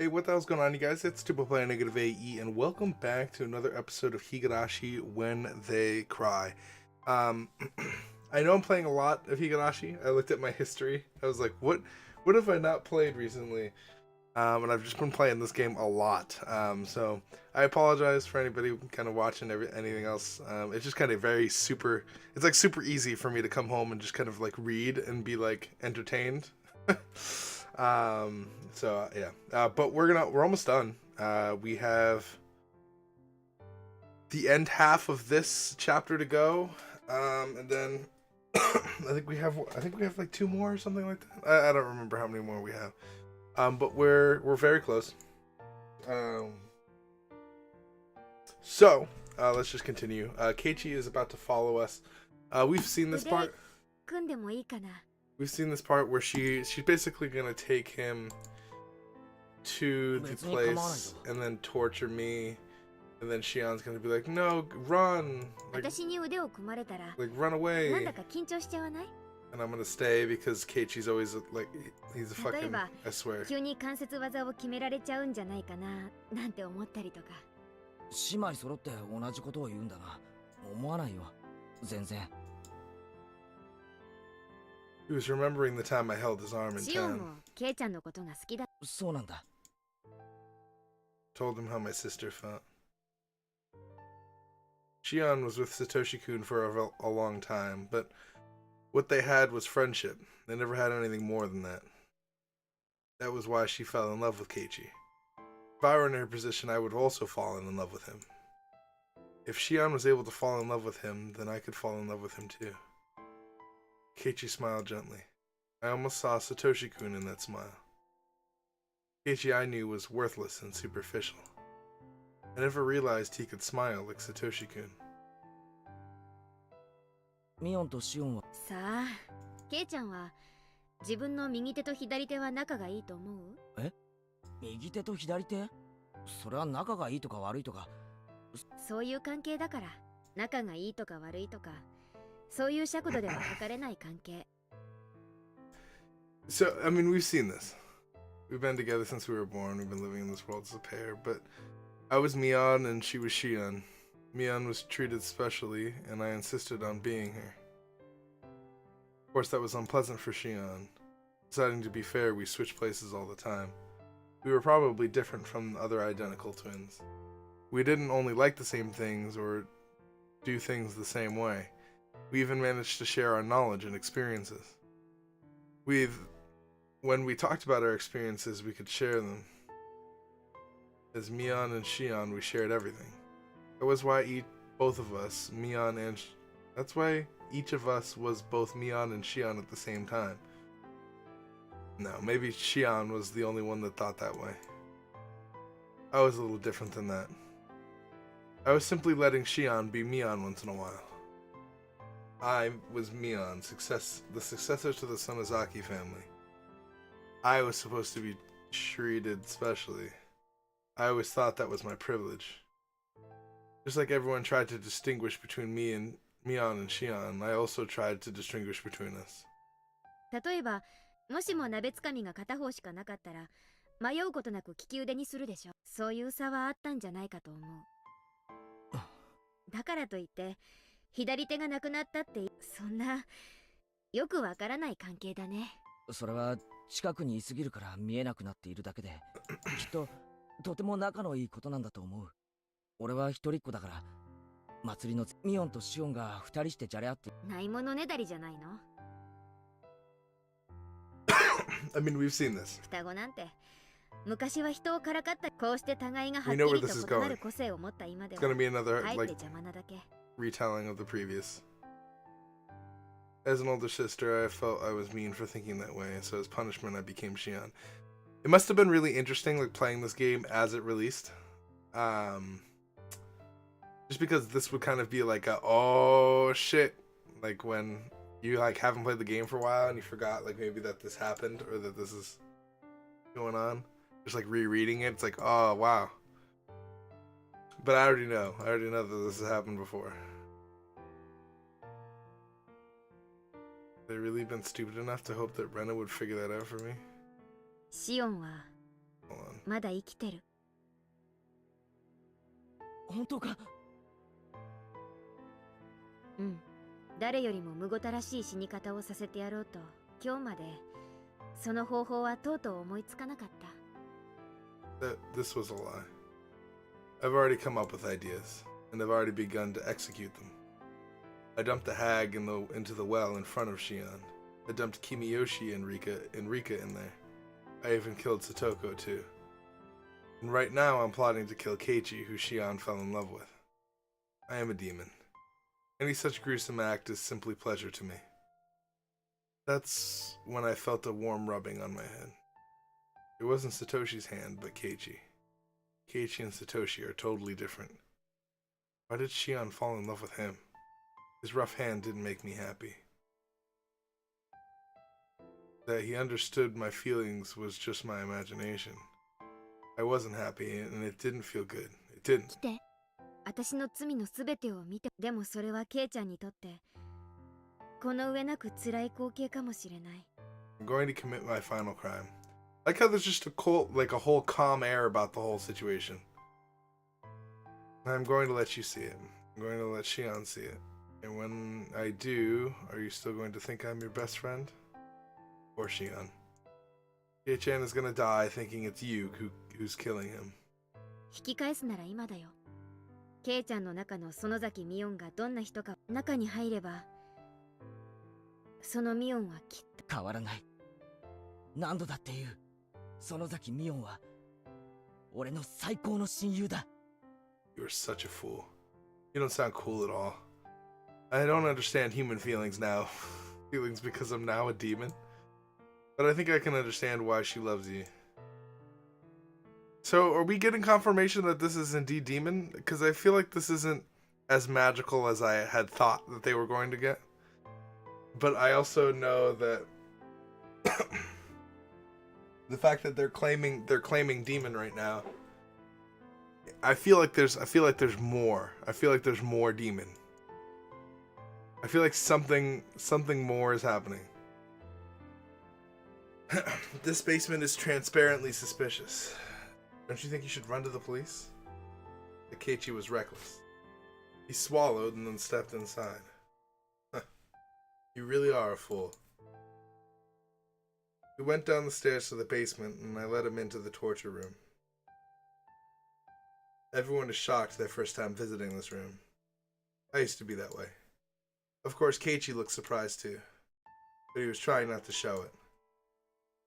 Hey, what the hell's going on, you guys? It's Tuba playing Negative AE, and welcome back to another episode of Higurashi When They Cry. Um, I know I'm playing a lot of Higurashi. I looked at my history. I was like, what have I not played recently? And I've just been playing this game a lot. So I apologize for anybody kind of watching anything else. It's just kind of it's like super easy for me to come home and just kind of like read and be like entertained. So yeah, but we're almost done. We have the end half of this chapter to go, and then I think we have like two more or something like that. I don't remember how many more we have. But we're very close. Um, so let's just continue. Keiichi is about to follow us. We've seen this part. We've seen this part where she's basically gonna take him to the place and then torture me, and then Shion's gonna be like, "No, run! Like run away!" And I'm gonna stay because Keiichi's always like, he's a fucking, I swear. 姉妹揃って同じことを言うんだな。思わないよ。全然。He was remembering the time I held his arm in town. そうなんだ。Told him how my sister felt. Shion was with Satoshi-kun for a long time, but what they had was friendship. They never had anything more than that. That was why she fell in love with Keiichi. If I were in her position, I would have also fallen in love with him. If Shion was able to fall in love with him, then I could fall in love with him too. Keiichi smiled gently. I almost saw Satoshi-kun in that smile. Keiichi I knew was worthless and superficial. I never realized he could smile like Satoshi-kun. ミオンとシオンはさあ、ケイちゃんは自分の右手と左手は仲がいいと思う？え？右手と左手？それは仲がいいとか悪いとか。そういう関係だから、仲がいいとか悪いとか、そういう尺度では測れない関係。So, I mean, we've seen this. We've been together since we were born. We've been living in this world as a pair. But I was Mion and she was Shion. Mion was treated specially, and I insisted on being here. Of course, that was unpleasant for Shion. Deciding to be fair, we switched places all the time. We were probably different from other identical twins. We didn't only like the same things or do things the same way. We even managed to share our knowledge and experiences. When we talked about our experiences, we could share them. As Mion and Shion, we shared everything. That was why both of us, Mion and that's why each of us was both Mion and Shion at the same time. No, maybe Shion was the only one that thought that way. I was a little different than that. I was simply letting Shion be Mion once in a while. I was Mion, the successor to the Sonozaki family. I was supposed to be treated specially. I always thought that was my privilege. Just like everyone tried to distinguish between me and Mion and Shion, I also tried to distinguish between us. 例えば、もしも鍋つかみが片方しかなかったら、迷うことなく利き腕にするでしょ。そういう差はあったんじゃないかと思う。だからといって、左手がなくなったって、そんなよくわからない関係だね。それは近くにいすぎるから見えなくなっているだけで、きっととても仲のいいことなんだと思う。俺は一人っ子だから、祭りのミオンとシオンが二人してじゃれ合って。ないものねだりじゃないの。I mean, we've seen this. 双子なんて昔は人をからかったこうして互いがはっきりと異なる個性を持った今では It's gonna be another あえ like て邪魔なだけ。retelling of the previous. As an older sister, I felt I was mean for thinking that way, so as punishment, I became Shion. It must have been really interesting, like playing this game as it released. Just because this would kind of be like a oh shit, like when you like haven't played the game for a while and you forgot like maybe that this happened or that this is going on. Just like rereading it, it's like oh wow. But I already know that this has happened before. They really been stupid enough to hope that Rena would figure that out for me? シオンは Hold on. まだ生きてる。本当か？うん。誰よりもむごたらしい死に方をさせてやろうと、今日までその方法はとうとう思いつかなかった。This was a lie. I've already come up with ideas, and I've already begun to execute them. I dumped the hag into the well in front of Shion. I dumped Kimiyoshi and Rika in there. I even killed Satoko too. And right now I'm plotting to kill Keiichi, who Shion fell in love with. I am a demon. Any such gruesome act is simply pleasure to me. That's when I felt a warm rubbing on my head. It wasn't Satoshi's hand, but Keiichi. Keiichi and Satoshi are totally different. Why did Shion fall in love with him? His rough hand didn't make me happy. That he understood my feelings was just my imagination. I wasn't happy, and it didn't feel good. It didn't. 私の罪のすべてを見て、でもそれはケイちゃんにとってこの上なく辛い光景かもしれない。I'm going to commit my final crime. I like how there's just a whole calm air about the whole situation. I'm going to let you see it. I'm going to let Shion see it. And when I do, are you still going to think I'm your best friend? Or Shion? Kei-chan is gonna die thinking it's you who's killing him. 引き返すなら今だよ。ケイちゃんの中の園崎ミオンがどんな人か中に入れば、そのミオンはきっと変わらない。何度だって言う。園崎ミオンは俺の最高の親友だ。You're such a fool. You don't sound cool at all. I don't understand human feelings now. Feelings because I'm now a demon. But I think I can understand why she loves you. So, are we getting confirmation that this is indeed demon? Because I feel like this isn't as magical as I had thought that they were going to get. But I also know that the fact that they're claiming demon right now. I feel like there's more. I feel like there's more demon. I feel like something more is happening. This basement is transparently suspicious. Don't you think you should run to the police? Keiichi was reckless. He swallowed and then stepped inside. You really are a fool. We went down the stairs to the basement and I let him into the torture room. Everyone is shocked their first time visiting this room. I used to be that way. Of course, Keiichi looked surprised too, but he was trying not to show it.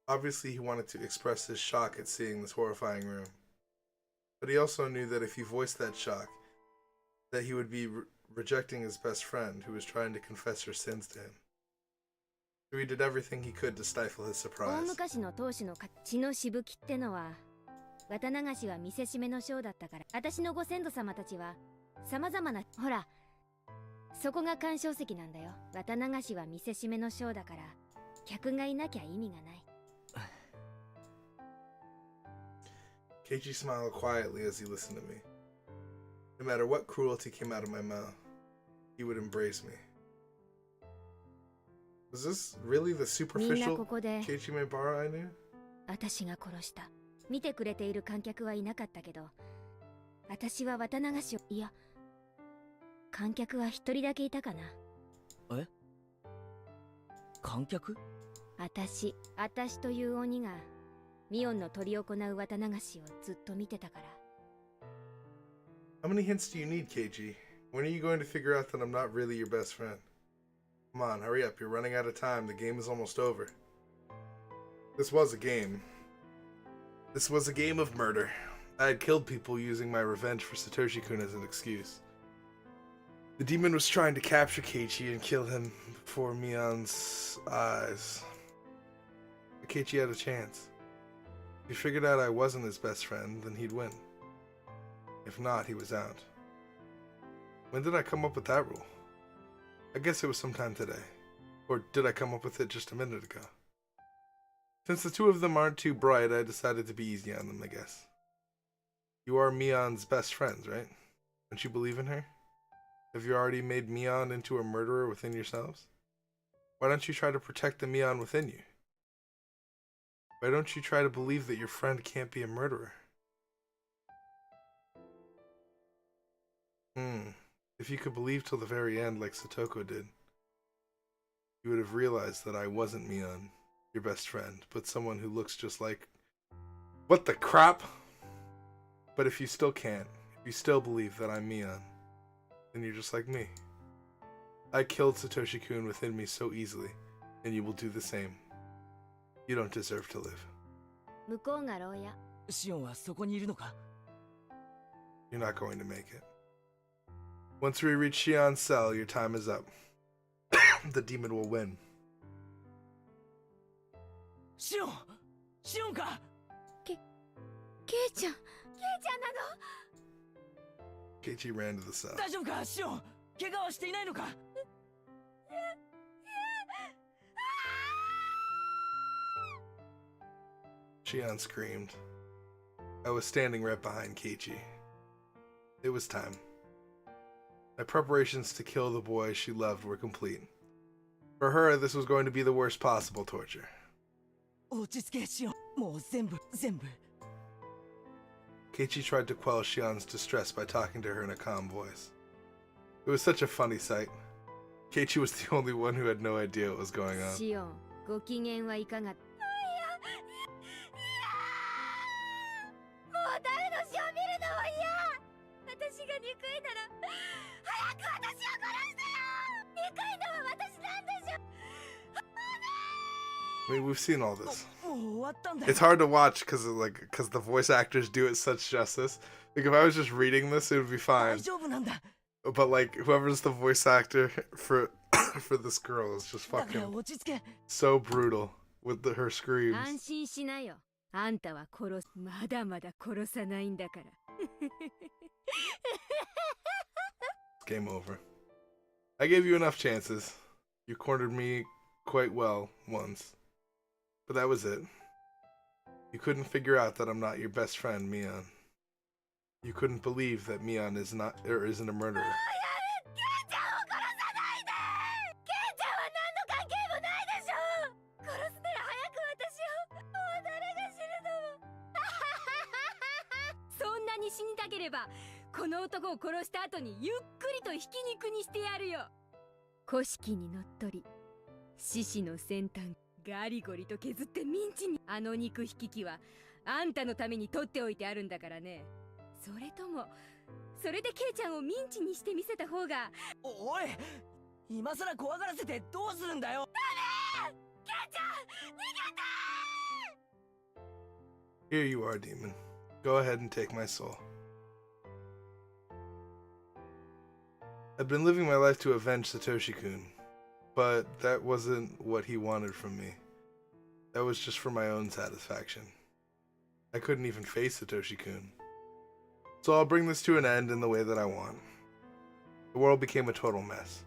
Obviously, he wanted to express his shock at seeing this horrifying room. But he also knew that if he voiced that shock, that he would be rejecting his best friend who was trying to confess her sins to him. So he did everything he could to stifle his 大 surprise. 昔の当主の血のしぶきってのは、綿流しは見せしめのショーだったから、私のご先祖様たちは様々な、ほら、そこが鑑賞席なんだよ。綿流しは見せしめのショーだから、客がいなきゃ意味がない。Keiichi smiled quietly as he listened to me. No matter what cruelty came out of my mouth, he would embrace me. Was this really the みんな superficial ここで Keiichi Maebara I knew? 私が殺した。見てくれている観客はいなかったけど、私は綿流しを、いや、観客は一人だけいたかな。え？観客？私という鬼がミオンの執り行う綿流しをずっと見てたから。How many hints do you need, Keiichi? When are you going to figure out that I'm not really your best friend? Come on, hurry up. You're running out of time. The game is almost over. This was a game. This was a game of murder. I had killed people using my revenge for Satoshi-kun as an excuse. The demon was trying to capture Keiichi and kill him before Mion's eyes. But Keiichi had a chance. If he figured out I wasn't his best friend, then he'd win. If not, he was out. When did I come up with that rule? I guess it was sometime today. Or did I come up with it just a minute ago? Since the two of them aren't too bright, I decided to be easy on them, I guess. You are Mion's best friends, right? Don't you believe in her? Have you already made Mion into a murderer within yourselves? Why don't you try to protect the Mion within you? Why don't you try to believe that your friend can't be a murderer? If you could believe till the very end like Satoko did, you would have realized that I wasn't Mion, your best friend, but someone who looks just like... What the crap? But if you still can't, if you still believe that I'm Mion, then you're just like me. I killed Satoshi-kun within me so easily, and you will do the same. You don't deserve to live. 向こうが牢屋。シオンはそこにいるのか？ You're not going to make it. Once we reach Shion's cell, your time is up. The demon will win. シオン！シオンか！ケイちゃんなの？ Keiichi ran to the cell. 大丈夫かシオン？怪我はしていないのか？ Shion screamed. I was standing right behind Keiichi. It was time. My preparations to kill the boy she loved were complete. For her, this was going to be the worst possible torture. 落ち着けシオン。もう全部。 Keiichi tried to quell Shion's distress by talking to her in a calm voice. It was such a funny sight. Keiichi was the only one who had no idea what was going on. シオン、ご機嫌はいかが？もう誰の死を見るのも嫌。私が憎いなら早く私を殺してよ。憎いのは私なんでしょ。 I mean, we've seen all this. もう終わったんだよ。 It's hard to watch because the voice actors do it such justice. Like if I was just reading this, it would be 大 fine. 丈夫なんだ。 But like whoever's the voice actor for for this girl is just だから fucking 落ち着け。 so brutal with her 安 screams. 心しなよ。あんたはまだまだ殺さないんだから。 Game over. I gave you enough chances. You cornered me quite well once. But that was it. You couldn't figure out that I'm not your best friend, Mion. You couldn't believe that Mion is not or isn't a murderer. ケイちゃんを殺さないで。ケイちゃんは何の関係もないでしょ。殺すなら早く私を。もう誰が死ぬのも。そんなに死にたければこの男を殺した後にゆっくりとひき肉にしてやるよ。古式にのっとり獅子の先端ガリゴリと削ってミンチに。あの肉引き器はあんたのために取っておいてあるんだからね。それともそれでケイちゃんをミンチにしてみせた方が。おい今さら怖がらせてどうするんだよ。ダメ。ケイちゃん逃げて。 Here you are, demon. Go ahead and take my soul. I've been living my life to avenge Satoshi-kun, but that wasn't what he wanted from me. That was just for my own satisfaction. I couldn't even face Satoshi-kun. So I'll bring this to an end in the way that I want. The world became a total mess.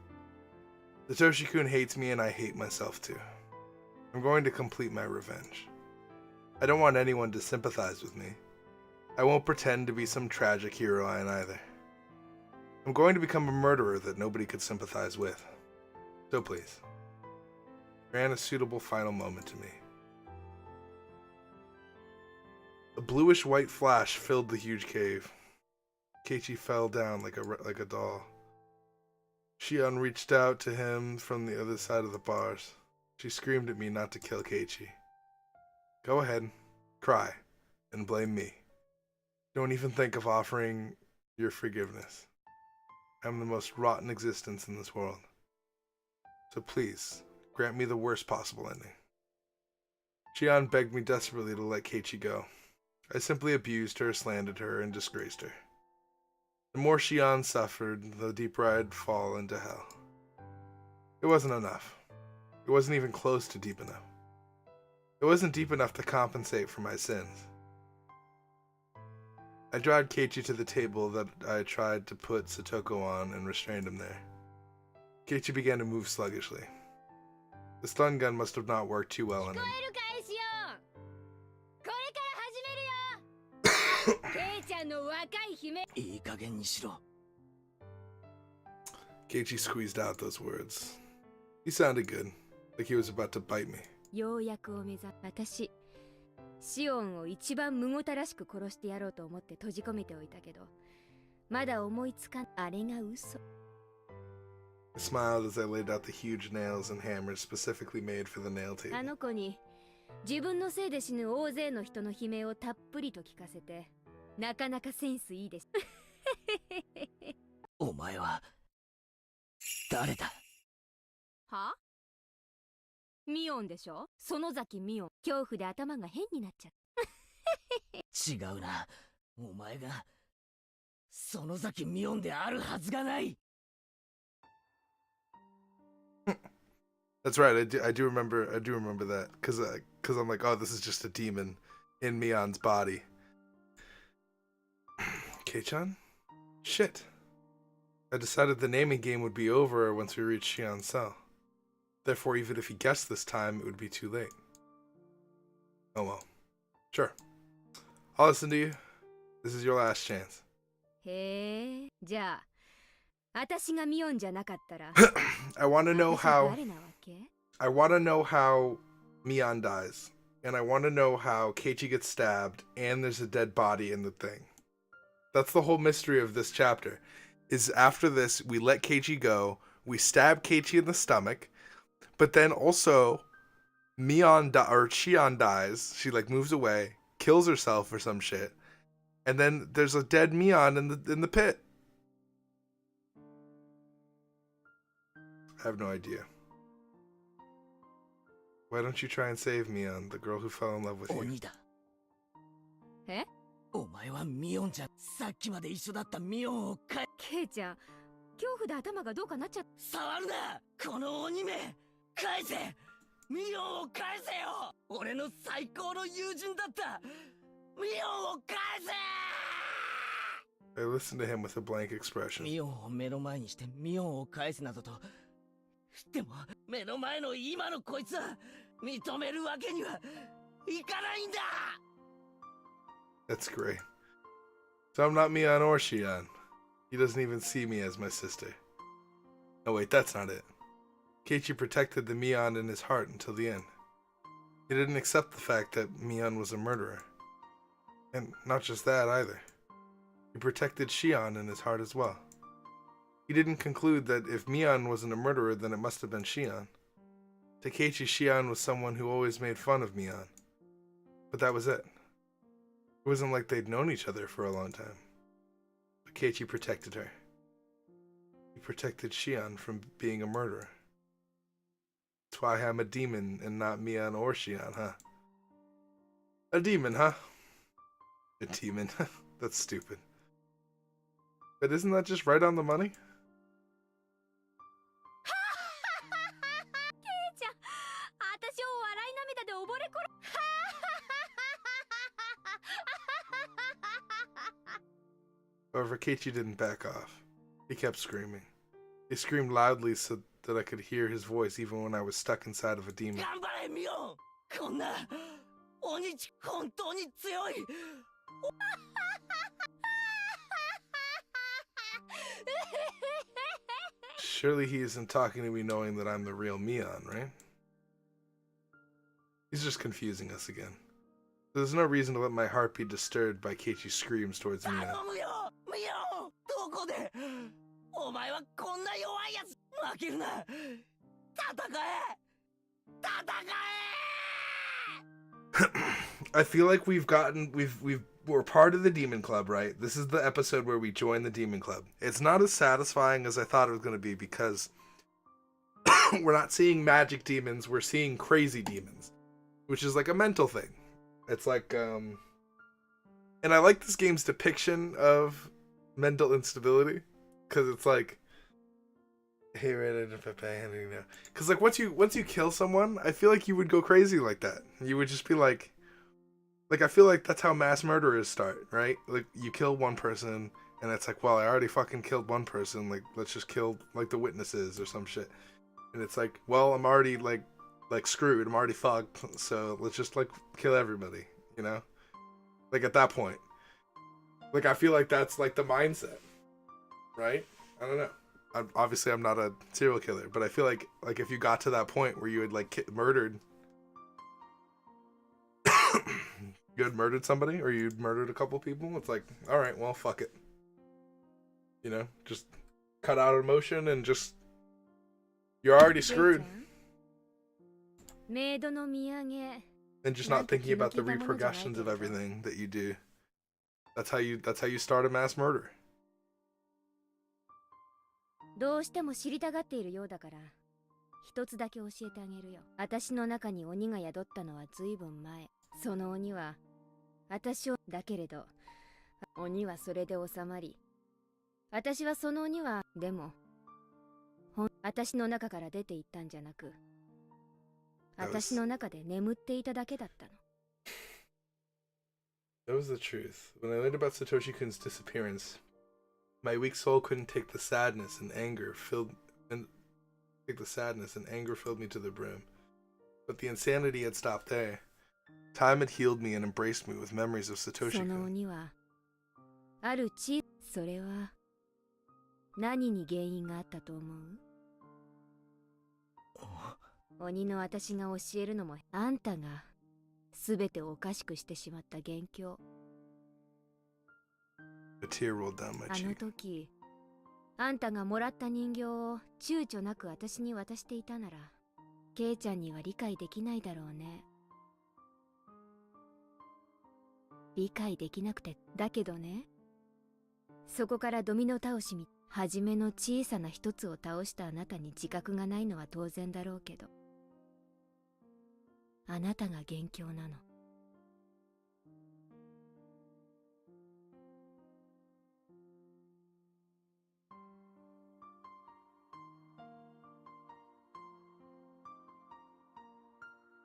Satoshi-kun hates me and I hate myself too. I'm going to complete my revenge. I don't want anyone to sympathize with me. I won't pretend to be some tragic hero either. I'm going to become a murderer that nobody could sympathize with. So please, grant a suitable final moment to me. A bluish-white flash filled the huge cave. Keiichi fell down like a doll. Shion reached out to him from the other side of the bars. She screamed at me not to kill Keiichi. Go ahead, cry, and blame me. Don't even think of offering your forgiveness. I'm the most rotten existence in this world. So please, grant me the worst possible ending. Shion begged me desperately to let Keiichi go. I simply abused her, slandered her, and disgraced her. The more Shion suffered, the deeper I'd fall into hell. It wasn't enough. It wasn't even close to deep enough. It wasn't deep enough to compensate for my sins. I dragged Keiichi to the table that I tried to put Satoko on and restrained him there. Keiichi began to move sluggishly. The stun gun must have not worked too well on him. いい加減にしろ。 Keiichi squeezed out those words. He sounded good, like he was about to bite me. ようやくお目覚め。私シオンを一番むごたらしく殺してやろうと思って閉じ込めておいたけど、まだ思いつかん。あれが嘘。I smiled as I laid out the huge nails and hammers specifically made for the nail あ table. の子に自分のせいで死ぬ大勢の人の悲鳴をたっぷりと聞かせて、なかなかセンスいいです。お前は誰だ？は？ミオンでしょ？園崎ミオン。恐怖で頭が変になっちゃった。違うな。お前が園崎ミオンであるはずがない。That's right. I do remember that because I'm like, oh, this is just a demon in Mion's body. Kei-chan? Shit. I decided the naming game would be over once we reached Shion's cell. Therefore, even if he guessed this time, it would be too late. Oh well. Sure. I'll listen to you. This is your last chance. へえ、じゃあ私がミオンじゃなかったらI want to know 私は how 誰なわけ？ I want to know how Mion dies, and I want to know how Keiichi gets stabbed, and there's a dead body in the thing. That's the whole mystery of this chapter. Is after this, we let Keiichi go, we stab Keiichi in the stomach, but then also Shion dies. She like moves away, kills herself or some shit, and then there's a dead Mion in the pit. I have no idea. Why don't you try and save Mion, the girl who fell in love with you? 鬼だ。え？お前はミオンじゃ。さっきまで一緒だったミオンを返。ケイちゃん、恐怖で頭がどうかなっちゃった。触るなこの鬼め。返せミオンを返せよ。俺の最高の友人だったミオンを返せ。 I listened to him with a blank expression. ミオンを目の前にしてミオンを返すなどと。でも目の前の今のこいつは認めるわけにはいかないんだ。 That's great. So I'm not Mion or Shion. He doesn't even see me as my sister. No, wait, that's not it. Keiichi protected the Mion in his heart until the end. He didn't accept the fact that Mion was a murderer. And not just that either. He protected Shion in his heart as well. He didn't conclude that if Mion wasn't a murderer, then it must have been Shion. To Keiichi, Shion was someone who always made fun of Mion. But that was it. It wasn't like they'd known each other for a long time. But Keiichi protected her. He protected Shion from being a murderer. That's why I'm a demon and not Mion or Shion, huh? A demon, huh? A demon. That's stupid. But isn't that just right on the money? ケイちゃん、私を笑い涙で溺れころ。However, Keiichi didn't back off. He kept screaming. He screamed loudly so that I could hear his voice even when I was stuck inside of a demon. 頑張れミオン。こんな鬼ち本当に強い。 Surely he isn't talking to me knowing that I'm the real Mion, right? He's just confusing us again. There's no reason to let my heart be disturbed by Keiichi's screams towards Mion. 頼むよミオン。どこでお前はこんな弱いやつ。負けるな。戦え戦え。 I feel like we're part of the Demon Club, right? This is the episode where we join the Demon Club. It's not as satisfying as I thought it was going to be because we're not seeing magic demons, we're seeing crazy demons, which is like a mental thing. It's like, and I like this game's depiction of mental instability because it's like, because like once you kill someone, I feel like you would go crazy like that. You would just be like I feel like that's how mass murderers start, right? Like you kill one person and it's like, well, I already fucking killed one person, like let's just kill like the witnesses or some shit. And it's like, well, I'm already like screwed, I'm already fucked, so let's just like kill everybody, you know? Like at that point. Like I feel like that's like the mindset, right? I don't know. Obviously I'm not a serial killer, but I feel like if you got to that point where you had like murdered you had murdered somebody or you'd murdered a couple people, it's like, all right, well, fuck it. You know, just cut out emotion and just, you're already screwed. メイドの土産 And just not thinking about the repercussions of everything that you do. That's how you start a mass murder. どうしても知りたがっているようだから一つだけ教えてあげるよ。私の中に鬼が宿ったのはずいぶん前。その鬼は私をだけれど鬼はそれで収まり、私はその鬼はでも私の中から出ていったんじゃなく、私の中で眠っていただけだったの。That was the truth. When I learned about Satoshi-kun's disappearance, my weak soul couldn't take the sadness and anger filled me to the brim. But the insanity had stopped there. Time had healed me and embraced me with memories of その Satoshi-kun. 鬼はあるそれは何に原因があったと思う？鬼の私が教えるのもあんたが全てをおかしくしてしまった元凶。A tear rolled down my あの cheek. 時あんたがもらった人形を躊躇なく私に渡していたならケイちゃんには理解できないだろうね。理解できなくてだけどね、そこからドミノ倒し初めの小さな一つを倒したあなたに自覚がないのは当然だろうけど、あなたが元凶なの。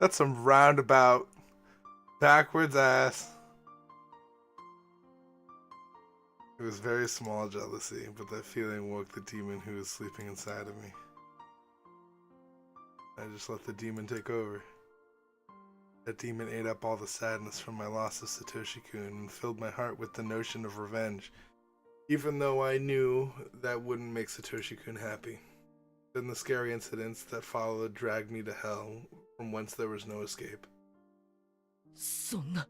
That's some roundabout, backwards ass. It was very small jealousy, but that feeling woke the demon who was sleeping inside of me. I just let the demon take over. That demon ate up all the sadness from my loss of Satoshi-kun and filled my heart with the notion of revenge, even though I knew that wouldn't make Satoshi-kun happy. Then the scary incidents that followed dragged me to hell, from whence there was no escape. そんな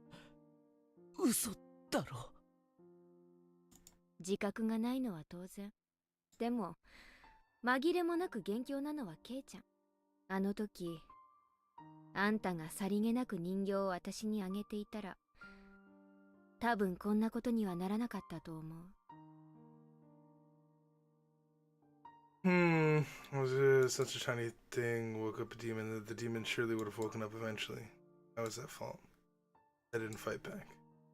嘘だろ。自覚がないのは当然。でも紛れもなく元凶なのはケイちゃん。あの時あんたがさりげなく人形を私にあげていたら多分こんなことにはならなかったと思う。Was such a tiny thing woke up a demon that the demon surely would have woken up eventually. I was at fault. I didn't fight back.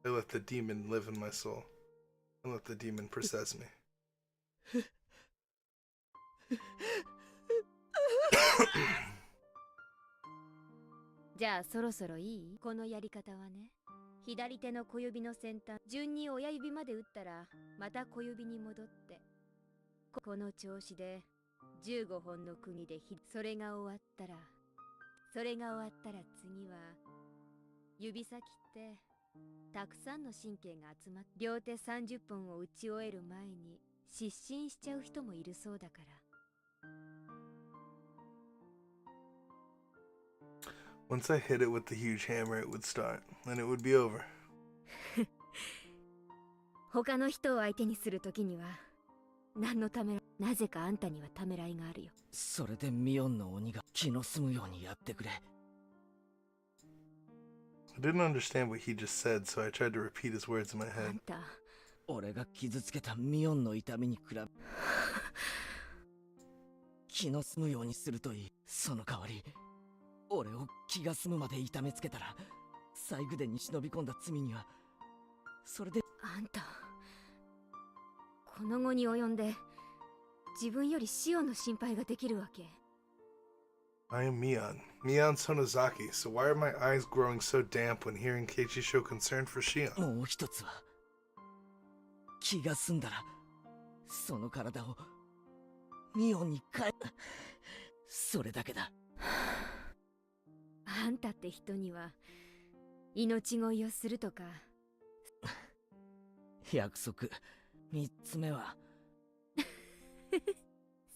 I let the demon live in my soul. I let the demon possess me. じゃあそろそろいい？このやり方はね、左手の小指の先端順に親指まで打ったらまた小指に戻って、この調子で15本の釘でそれが終わったら次は指先ってたくさんの神経が集まって両手30本を打ち終える前に失神しちゃう人もいるそうだから。Once I hit it with the huge hammer, it would start, and it would be over. 他の人を相手にするときには何のためら、なぜかあんたにはためらいがあるよ。それでミオンの鬼が気の済むようにやってくれ。I didn't understand what he just said, so I tried to repeat his words in my あ head. んた、俺が傷つけたミオンの痛みに比べ気の済むようにするといい。その代わり俺を気が済むまで痛めつけたら細工殿に忍び込んだ罪にはそれで。あんたこの後に及んで自分よりシオンの心配ができるわけ。 I am Mion Sonozaki, so why are my eyes growing so damp when hearing Keiichi show concern for Shion? もう一つは気が済んだらその体をミオンに変え、それだけだ。あんたって人には命乞いをするとか。約束。3つ目は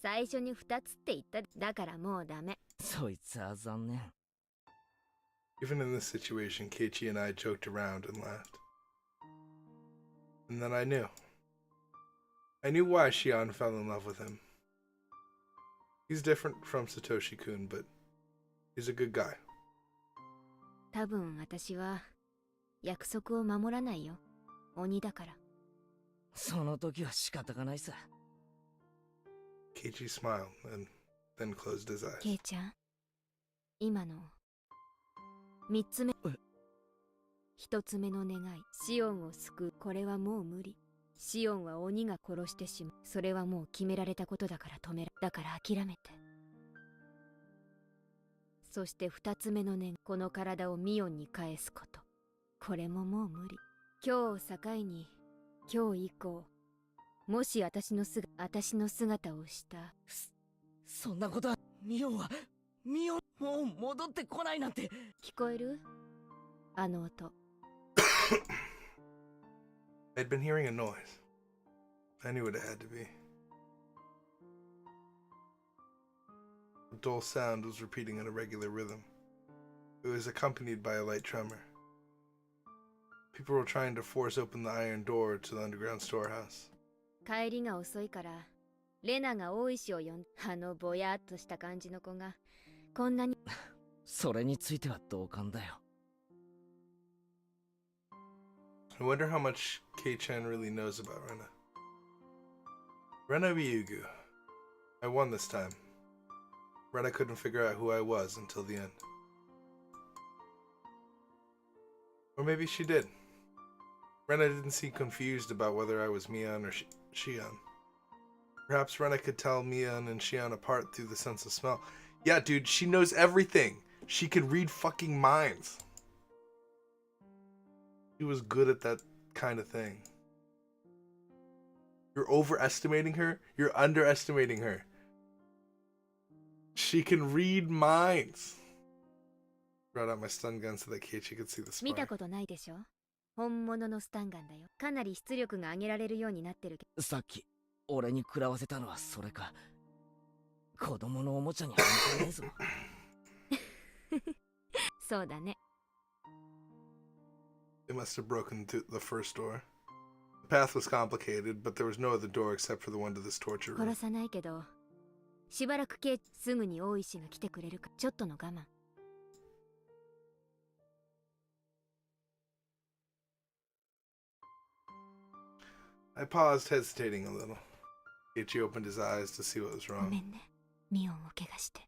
最初に2つって言った。だからもうダメ。そいつは残念。Even in this situation, Keiichi and I joked around and laughed. And then I knew. I knew why Shion fell in love with him. He's different from Satoshi-kun, but he's a good guy. 多分私は約束を守らないよ。鬼だから。その時は仕方がないさ。Keiichi smiled and then closed his eyes. ケイちゃん、今の3つ目。1つ目の願い、シオンを救う。これはもう無理。シオンは鬼が殺してしまう。それはもう決められたことだから止めら。だから諦めて。そして2つ目の願い、この体をミオンに返すこと。これももう無理。今日を境に、今日以降、もし私の姿をした。そんなことは、ミオン、もう戻ってこないなんて。聞こえる？あの音。I'd been hearing a noise. I knew what it had to be. A dull sound was repeating in a regular rhythm. It was accompanied by a light tremor. People were trying to force open the iron door to the underground storehouse. 帰りが遅いから、レナが大石を呼ん。あのぼやっとした感じの子が、こんなに。それについては同感だよ。I wonder how much Kei-chan really knows about Rena. Rena Ryugu. I won this time. Rena couldn't figure out who I was until the end. Or maybe she did. Rena didn't seem confused about whether I was Mion or Shion. Perhaps Rena could tell Mion and Shion apart through the sense of smell. Yeah, dude, she knows everything. She can read fucking minds. She was good at that kind of thing. You're overestimating her. You're underestimating her. She can read minds. Brought out my stun gun so that Keiichi could see the spark. 見たことないでしょ？本物のスタンガンだよ。かなり出力が上げられるようになってるけど。さっき、俺に食らわせたのはそれか。子供のおもちゃには似てねえぞ。そうだね。They must have broken through the first door. The path was complicated, but there was no other door except for the one to this torture room. 殺さないけど、しばらくすぐに大石が来てくれるか。ちょっとの我慢。I paused, hesitating a little. Keiichi opened his eyes to see what was ご wrong. めんね。ミオンを怪我して。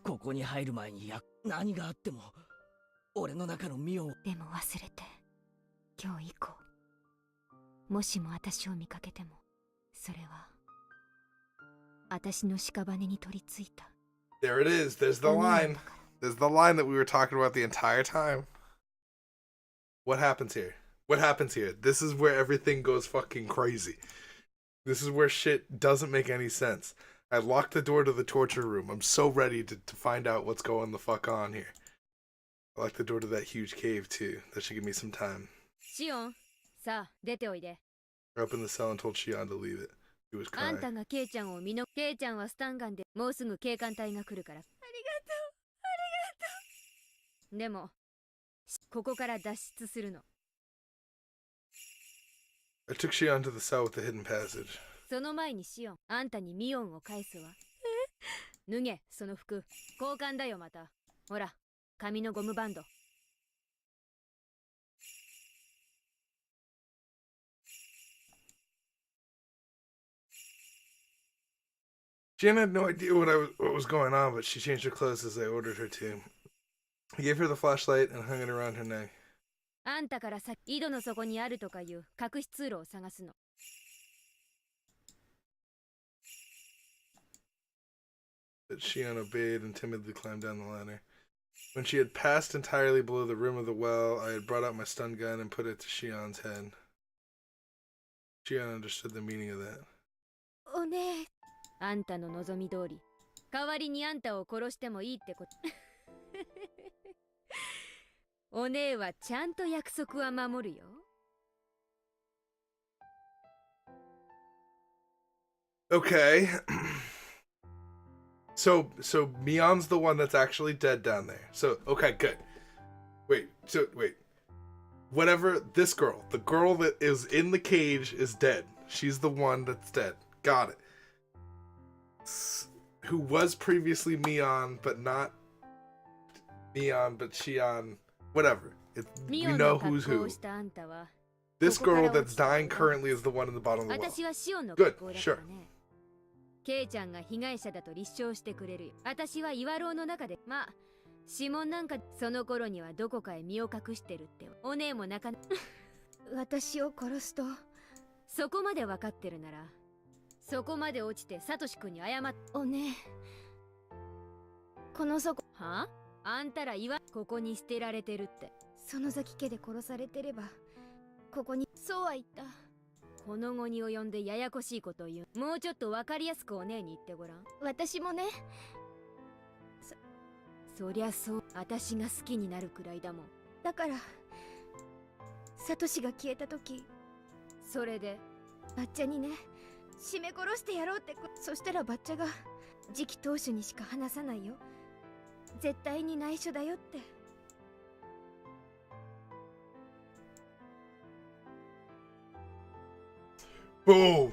ここに入る前に何があっても、俺の中のミオンを。でも忘れて。今日以降、もしも私を見かけても、それは私の屍に取り付いた。There it is. There's the line. There's the line that we were talking about the entire time. What happens here? What happens here? This is where everything goes fucking crazy. This is where shit doesn't make any sense. I locked the door to the torture room. I'm so ready to find out what's going the fuck on here. I locked the door to that huge cave too. That should give me some time. シオン、さあ出ておいで。I opened the cell and told Shion to leave it. He was あ crying. んたがケイちゃんをケイちゃんはスタンガンで、もうすぐ警官隊が来るから。ありがとう。でも、ここから脱出するの。I took Shion to the cell with the hidden passage. その前にシオン、あんたにミオンを返すわ。脱げ、その服。交換だよまた。ほら、紙のゴムバンド。Jen had no idea what was going on, but she changed her clothes as I ordered her to. I gave her the flashlight and hung it around her neck. あんたからさ、井戸の底にあるとかいう隠し通路を探すの。But Shion obeyed and timidly climbed down the ladder. When she had passed entirely below the rim of the well, I had brought out my stun gun and put it to Shion's head. Shion understood the meaning of that. おねえ。あんたの望み通り。代わりにあんたを殺してもいいってこと。おねえはちゃんと約束は守るよ。Okay. So Mion's the one that's actually dead down there. So, okay, good. Wait. Whatever, this girl, the girl that is in the cage is dead. She's the one that's dead. Got it. Who was previously Mion, but not Mion, but Shion. Whatever. We know who's who. This girl that's dying currently is the one in the bottom of the well. Good, sure. ケイちゃんが被害者だと立証してくれるよ。私は岩牢の中で、まあ、指紋なんかその頃にはどこかへ身を隠してるって。お姉もなかな私を殺すと、そこまで分かってるなら、そこまで落ちてサトシ君に謝っ。お姉、この底、は？あんたらここに捨てられてるって。その崎家で殺されてれば、ここに、そうは言った。この後に及んでややこしいことを言う。もうちょっと分かりやすくお姉に言ってごらん。私もね。そりゃそう。私が好きになるくらいだもん。だから、サトシが消えた時、それで、バッチャにね、絞め殺してやろうって。そしたらバッチャが、次期当主にしか話さないよ。絶対に内緒だよって。Boom!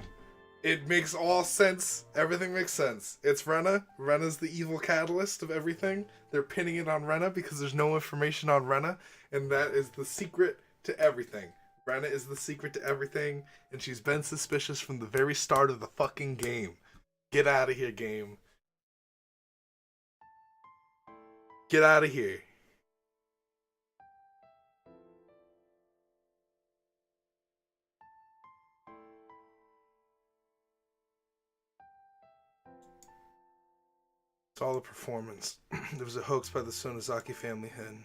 It makes all sense. Everything makes sense. It's Rena. Rena's the evil catalyst of everything. They're pinning it on Rena because there's no information on Rena, and that is the secret to everything. Rena is the secret to everything, and she's been suspicious from the very start of the fucking game. Get out of here, game. Get out of here. It's all a performance. There was a hoax by the Sonozaki family head.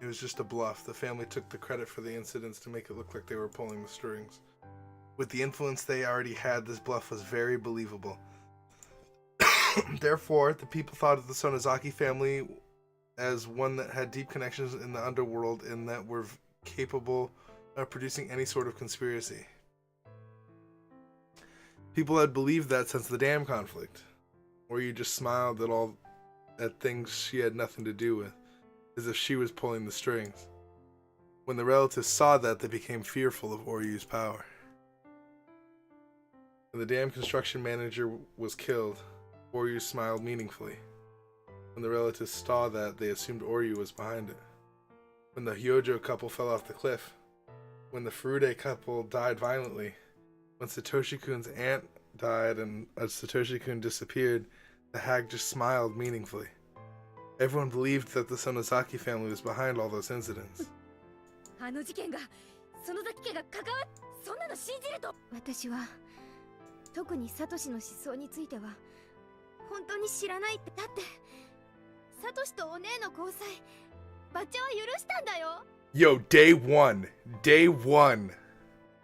It was just a bluff. The family took the credit for the incidents to make it look like they were pulling the strings. With the influence they already had, this bluff was very believable. Therefore, the people thought of the Sonozaki family as one that had deep connections in the underworld and that were capable of producing any sort of conspiracy. People had believed that since the dam conflict, where you just smiled at things she had nothing to do with, as if she was pulling the strings. When the relatives saw that, they became fearful of Oryu's power. When the dam construction manager was killed, Oryu smiled meaningfully. When the relatives saw that, they assumed Oryu was behind it. When the Hyojo couple fell off the cliff, when the Furude couple died violently, when Satoshi-kun's aunt died and Satoshi-kun disappeared, the hag just smiled meaningfully. Everyone believed that the Sonozaki family was behind all those incidents. あの事件が、その崎家が関わっ、そんなの信じると。私は、特にサトシの失踪については、本当に知らないって。だって、サトシとお姉の交際、バッチャは許したんだよ。Yo, day one,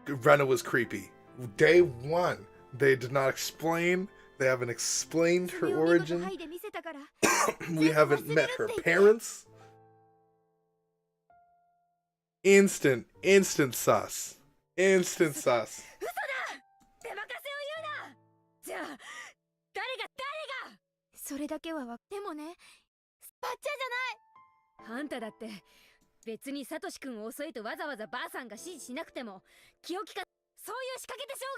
Rena was creepy. Day one, they did not explain. They haven't explained her origin. We haven't met her parents. Instant sus. Instant sus. それだけはでもね、バッチャじゃない。あんただって別にサトシ君を襲えとわざわざばあさんが指示しなくても気を利か、そういう仕掛けでしょう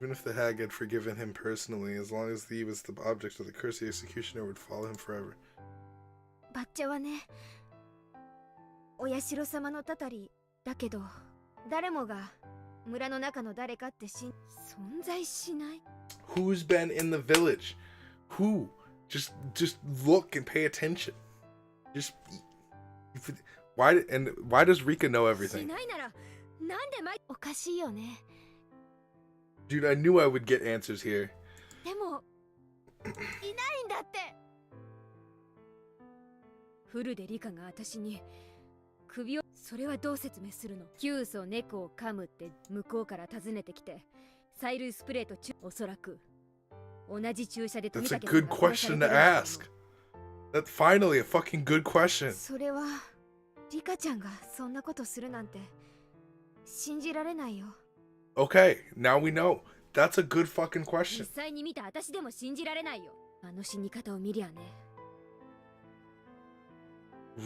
が。Even if the hag had forgiven him personally, as long as he was the object of the curse, the executioner would follow him forever. バッチャはね、お社様のたたりだけど、誰もが村の中の誰かって存在しない。 Who's been in the village? Who? Just look and pay attention. Why does Rika know everything? しないならなんでおかしいよね。Dude, I knew I would get answers here. でもいないんだって。フルでリカが私に首を、それはどう説明するの？急須猫を噛むって向こうから訪ねてきて、催涙スプレーとおそらく同じ注射で富 That's a 田 good question to ask. That's finally a fucking good question. それはリカちゃんがそんなことするなんて信じられないよ。Okay, now we know. That's a good fucking question. 実際に見た私でも信じられないよ。あの死に方を見りゃね。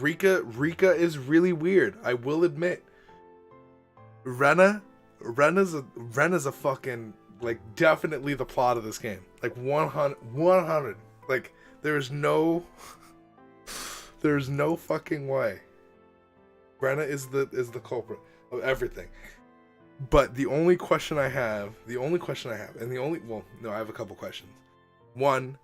Rika is really weird. I will admit. Rena's a fucking, like, definitely the plot of this game. Like 100. Like there's no fucking way. Rena is the culprit of everything. But the only question I have, I have a couple questions. One,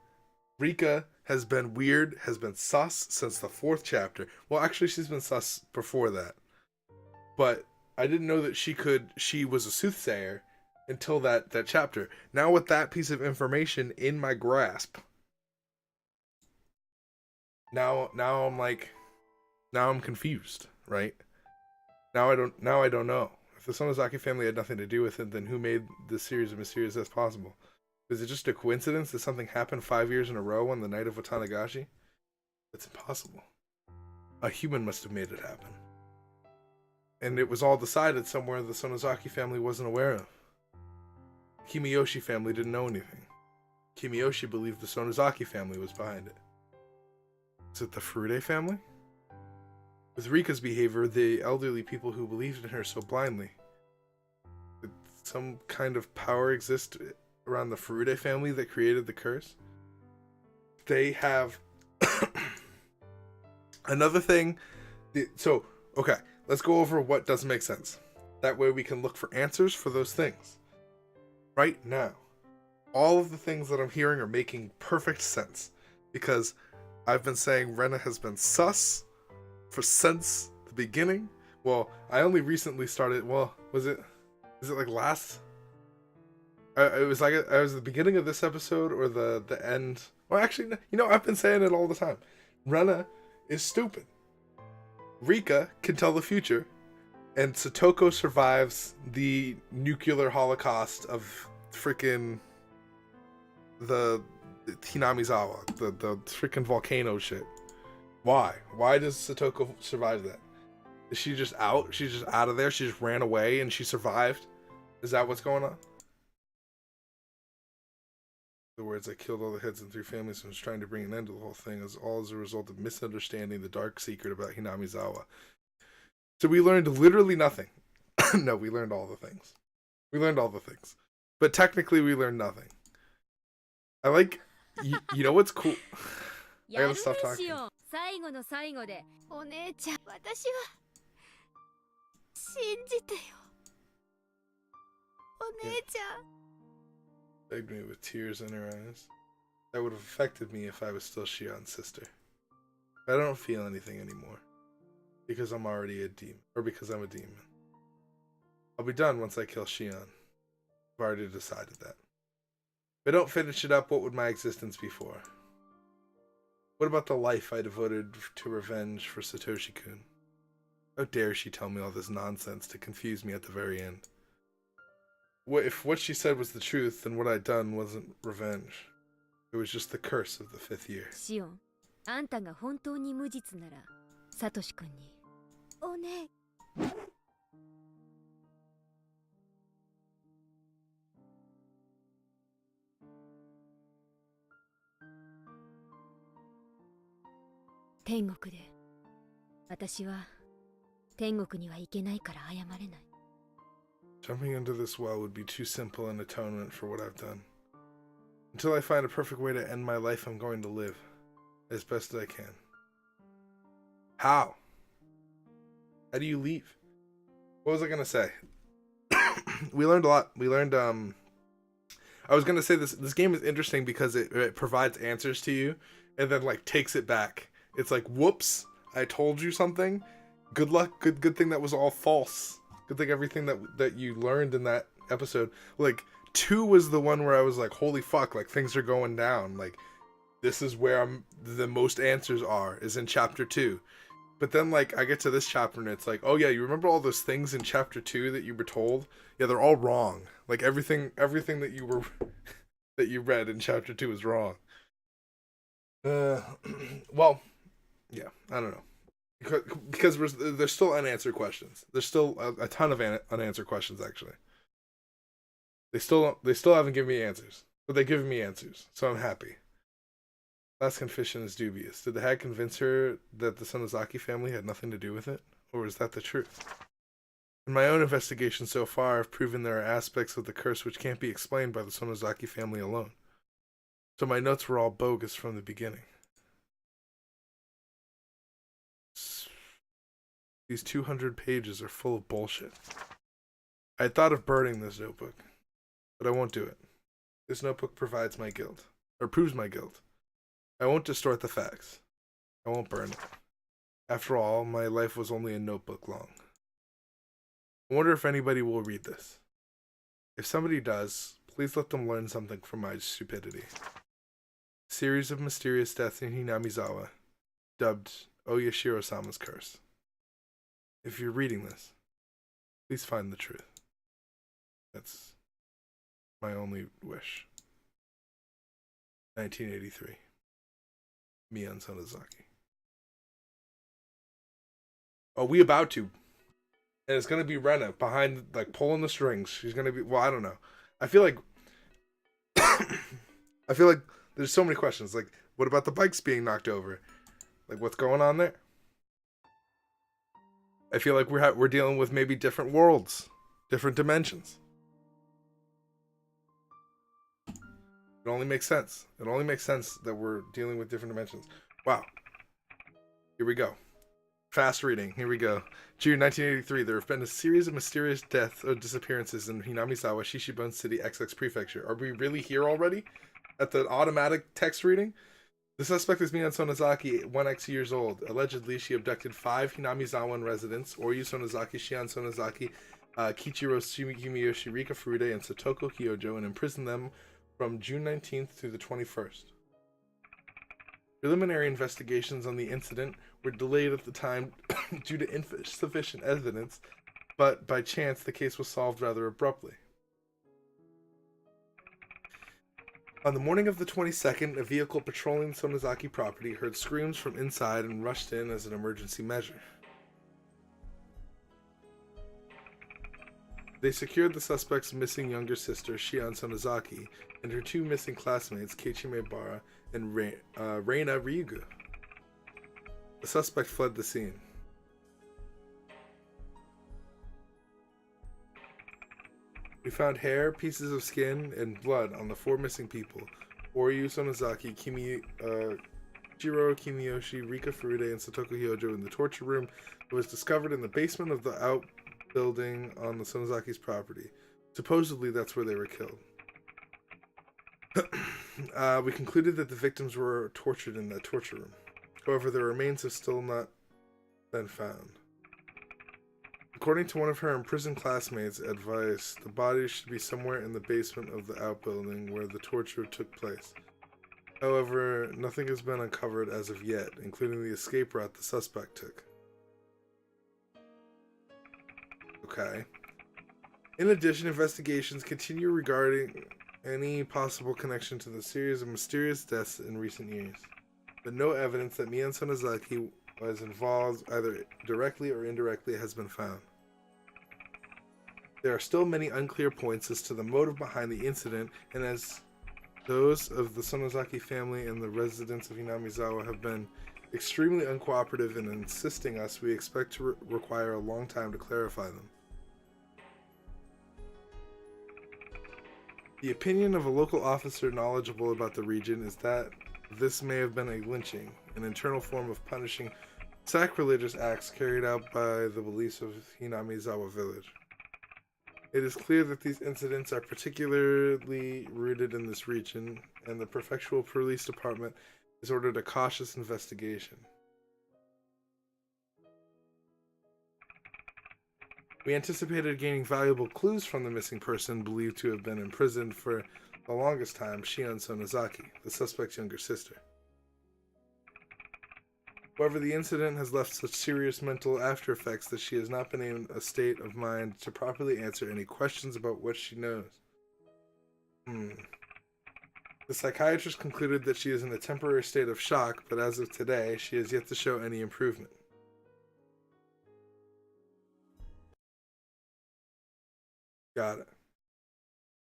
Rika has been weird, has been sus since the 4th chapter. Well, actually, she's been sus before that. But I didn't know that she was a soothsayer until that chapter. Now with that piece of information in my grasp, now I'm confused, right? Now I don't know. If the Sonozaki family had nothing to do with it, then who made this series as mysterious as possible? Is it just a coincidence that something happened 5 years in a row on the night of Watanagashi? That's impossible. A human must have made it happen. And it was all decided somewhere the Sonozaki family wasn't aware of. The Kimiyoshi family didn't know anything. Kimiyoshi believed the Sonozaki family was behind it. Is it the Furude family? With Rika's behavior, the elderly people who believed in her so blindly, did some kind of power exist around the Furude family that created the curse? They have another thing. So, okay, let's go over what doesn't make sense. That way we can look for answers for those things. Right now, all of the things that I'm hearing are making perfect sense. Because I've been saying Rena has been sus since the beginning. Well, I only recently started, is it like last? It was like, I was the beginning of this episode or the end. Well, actually, I've been saying it all the time. Rena is stupid. Rika can tell the future, and Satoko survives the nuclear holocaust of freaking the Hinamizawa, the freaking volcano shit. Why? Why does Satoko survive that? Is she just out? She's just out of there? She just ran away and she survived? Is that what's going on? In other words, I killed all the heads in 3 families and was trying to bring an end to the whole thing, as a result of misunderstanding the dark secret about Hinamizawa. So we learned literally nothing. No, we learned all the things. But technically we learned nothing. I like, you know what's cool? I gotta stop talking. 最後の最後でお姉ちゃん、私は信じてよ。お姉ちゃん。Begged me with tears in her eyes. That would have affected me if I was still Shion's sister. I don't feel anything anymore. Because I'm already a demon. Or because I'm a demon. I'll be done once I kill Shion. I've already decided that. If I don't finish it up, what would my existence be for? What about the life I devoted to revenge for Satoshi-kun? How dare she tell me all this nonsense to confuse me at the very end? If what she said was the truth, then what I'd done wasn't revenge. It was just the curse of the 5th year. シオン、あんたが本当に無実なら、サトシ君に。おね。天国で、私は天国には行けないから謝れない。Jumping into this well would be too simple an atonement for what I've done. Until I find a perfect way to end my life, I'm going to live as best as I can. How? How do you leave? What was I gonna say? We learned a lot. We learned, I was gonna say this game is interesting because it provides answers to you and then like takes it back. It's like, whoops, I told you something. Good luck. Good thing that was all false. Good thing everything that you learned in that episode. Like 2 was the one where I was like, holy fuck, like things are going down. Like this is where the most answers are, is in chapter 2. But then like I get to this chapter and it's like, oh yeah, you remember all those things in chapter 2 that you were told? Yeah, they're all wrong. Like everything that you were that you read in chapter 2 is wrong. Well, yeah, I don't know. Because there's still unanswered questions. There's still a ton of unanswered questions, actually. They still haven't given me answers, but they've given me answers, so I'm happy. Last confession is dubious. Did the hag convince her that the Sonozaki family had nothing to do with it, or is that the truth? In my own investigation so far, I've proven there are aspects of the curse which can't be explained by the Sonozaki family alone. So my notes were all bogus from the beginning. These 200 pages are full of bullshit. I had thought of burning this notebook, but I won't do it. This notebook proves my guilt. I won't distort the facts. I won't burn it. After all, my life was only a notebook long. I wonder if anybody will read this. If somebody does, please let them learn something from my stupidity. Series of mysterious deaths in Hinamizawa, dubbed Oyashiro-sama's curse. If you're reading this, please find the truth. That's my only wish. 1983. Mion Sonozaki. Oh, we about to. And it's gonna be Rena behind, like, pulling the strings. She's gonna be, well, I don't know. I feel like there's so many questions. Like, what about the bikes being knocked over? Like, what's going on there? I feel like we're dealing with maybe different worlds, different dimensions. It only makes sense. It only makes sense that we're dealing with different dimensions. Wow. Here we go. Fast reading. Here we go. June 1983. There have been a series of mysterious deaths or disappearances in Hinamizawa, Shishibun City, XX Prefecture. Are we really here already? At the automatic text reading? The suspect is Mion Sonozaki, 1x years old. Allegedly, she abducted 5 Hinamizawan residents, Oryu Sonozaki, Shion Sonozaki, Kichiro Shimiyoshi, Rika Furude, and Satoko Hyojo, and imprisoned them from June 19th through the 21st. Preliminary investigations on the incident were delayed at the time due to insufficient evidence, but by chance the case was solved rather abruptly. On the morning of the 22nd, a vehicle patrolling Sonozaki property heard screams from inside and rushed in as an emergency measure. They secured the suspect's missing younger sister, Shion Sonozaki, and her 2 missing classmates, Keiichime Bara and Reina Ryugu. The suspect fled the scene. We found hair, pieces of skin, and blood on the 4 missing people: Oryu Sonozaki, Jiro Kimiyoshi, Rika Furude, and Satoko Hyojo in the torture room that was discovered in the basement of the outbuilding on the Sonozaki's property. Supposedly, that's where they were killed. We concluded that the victims were tortured in that torture room. However, their remains have still not been found. According to one of her imprisoned classmates' advice, the bodies should be somewhere in the basement of the outbuilding where the torture took place. However, nothing has been uncovered as of yet, including the escape route the suspect took. Okay. In addition, investigations continue regarding any possible connection to the series of mysterious deaths in recent years, but no evidence that Mion Sonozaki was involved either directly or indirectly has been found. There are still many unclear points as to the motive behind the incident, and as those of the Sonozaki family and the residents of Hinamizawa have been extremely uncooperative in insisting us, we expect to require a long time to clarify them. The opinion of a local officer knowledgeable about the region is that this may have been a lynching, an internal form of punishing sacrilegious acts carried out by the beliefs of Hinamizawa village. It is clear that these incidents are particularly rooted in this region, and the prefectural police department has ordered a cautious investigation. We anticipated gaining valuable clues from the missing person believed to have been imprisoned for the longest time, Shion Sonozaki, the suspect's younger sister. However, the incident has left such serious mental after effects that she has not been in a state of mind to properly answer any questions about what she knows. The psychiatrist concluded that she is in a temporary state of shock, but as of today, she has yet to show any improvement. Got it.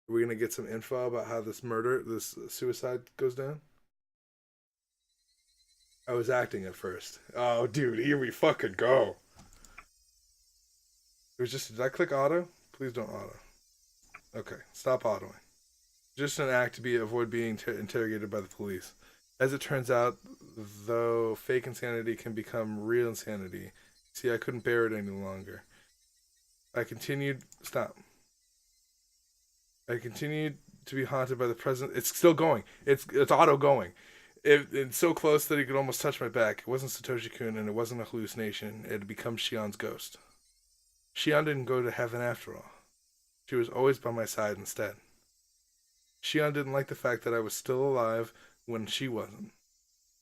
Are we gonna get some info about how this suicide goes down? I was acting at first. Oh, dude, here we fucking go. It was just, did I click auto? Please don't auto. Okay, stop autoing. Just an act to avoid being interrogated by the police. As it turns out, though fake insanity can become real insanity. See, I couldn't bear it any longer. I continued to be haunted by the presence. It's still going. It's auto going. It's so close that he could almost touch my back. It wasn't Satoshi-kun, and it wasn't a hallucination. It had become Shion's ghost. Shion didn't go to heaven after all. She was always by my side instead. Shion didn't like the fact that I was still alive when she wasn't.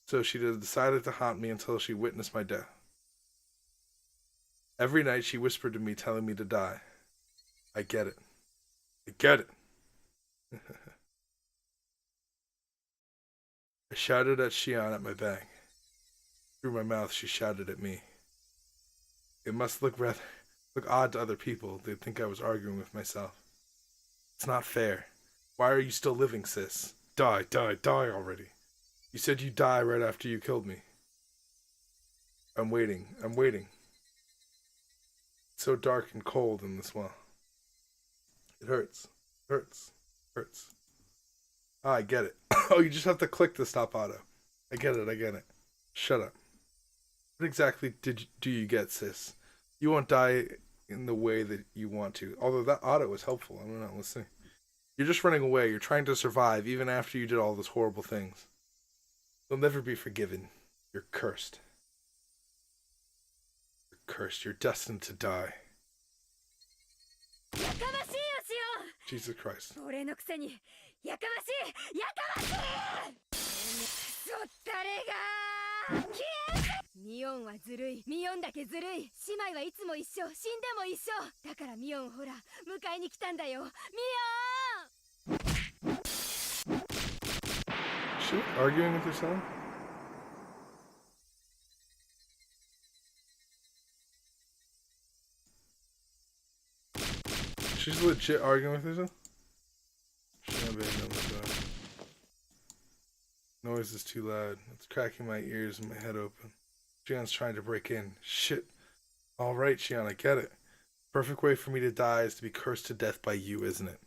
So she decided to haunt me until she witnessed my death. Every night she whispered to me, telling me to die. I get it. I get it. I shouted at Shion at my back. Through my mouth, she shouted at me. It must look odd to other people. They'd think I was arguing with myself. It's not fair. Why are you still living, sis? Die, die, die already. You said you'd die right after you killed me. I'm waiting. It's so dark and cold in this well. It hurts. Ah, I get it. Oh, you just have to click the stop auto. I get it. Shut up. What exactly do you get, sis? You won't die in the way that you want to. Although that auto was helpful. I don't know. Let's see. You're just running away. You're trying to survive even after you did all those horrible things. You'll never be forgiven. You're cursed. You're destined to die. Jesus Christ. She arguing with her son? She's legit arguing with herself? Noise is too loud. It's cracking my ears and my head open. Shion's trying to break in. Shit. Alright, Shion, I get it. Perfect way for me to die is to be cursed to death by you, isn't it?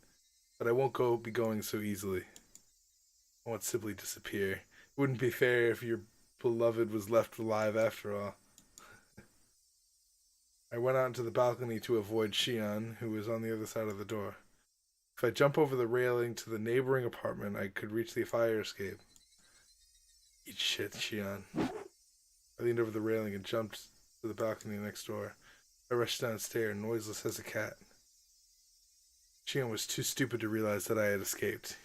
But I won't be going so easily. I won't simply disappear. It wouldn't be fair if your beloved was left alive after all. I went out into the balcony to avoid Shion, who was on the other side of the door. If I jump over the railing to the neighboring apartment, I could reach the fire escape. Eat shit, Shion. I leaned over the railing and jumped to the balcony next door. I rushed downstairs, noiseless as a cat. Shion was too stupid to realize that I had escaped.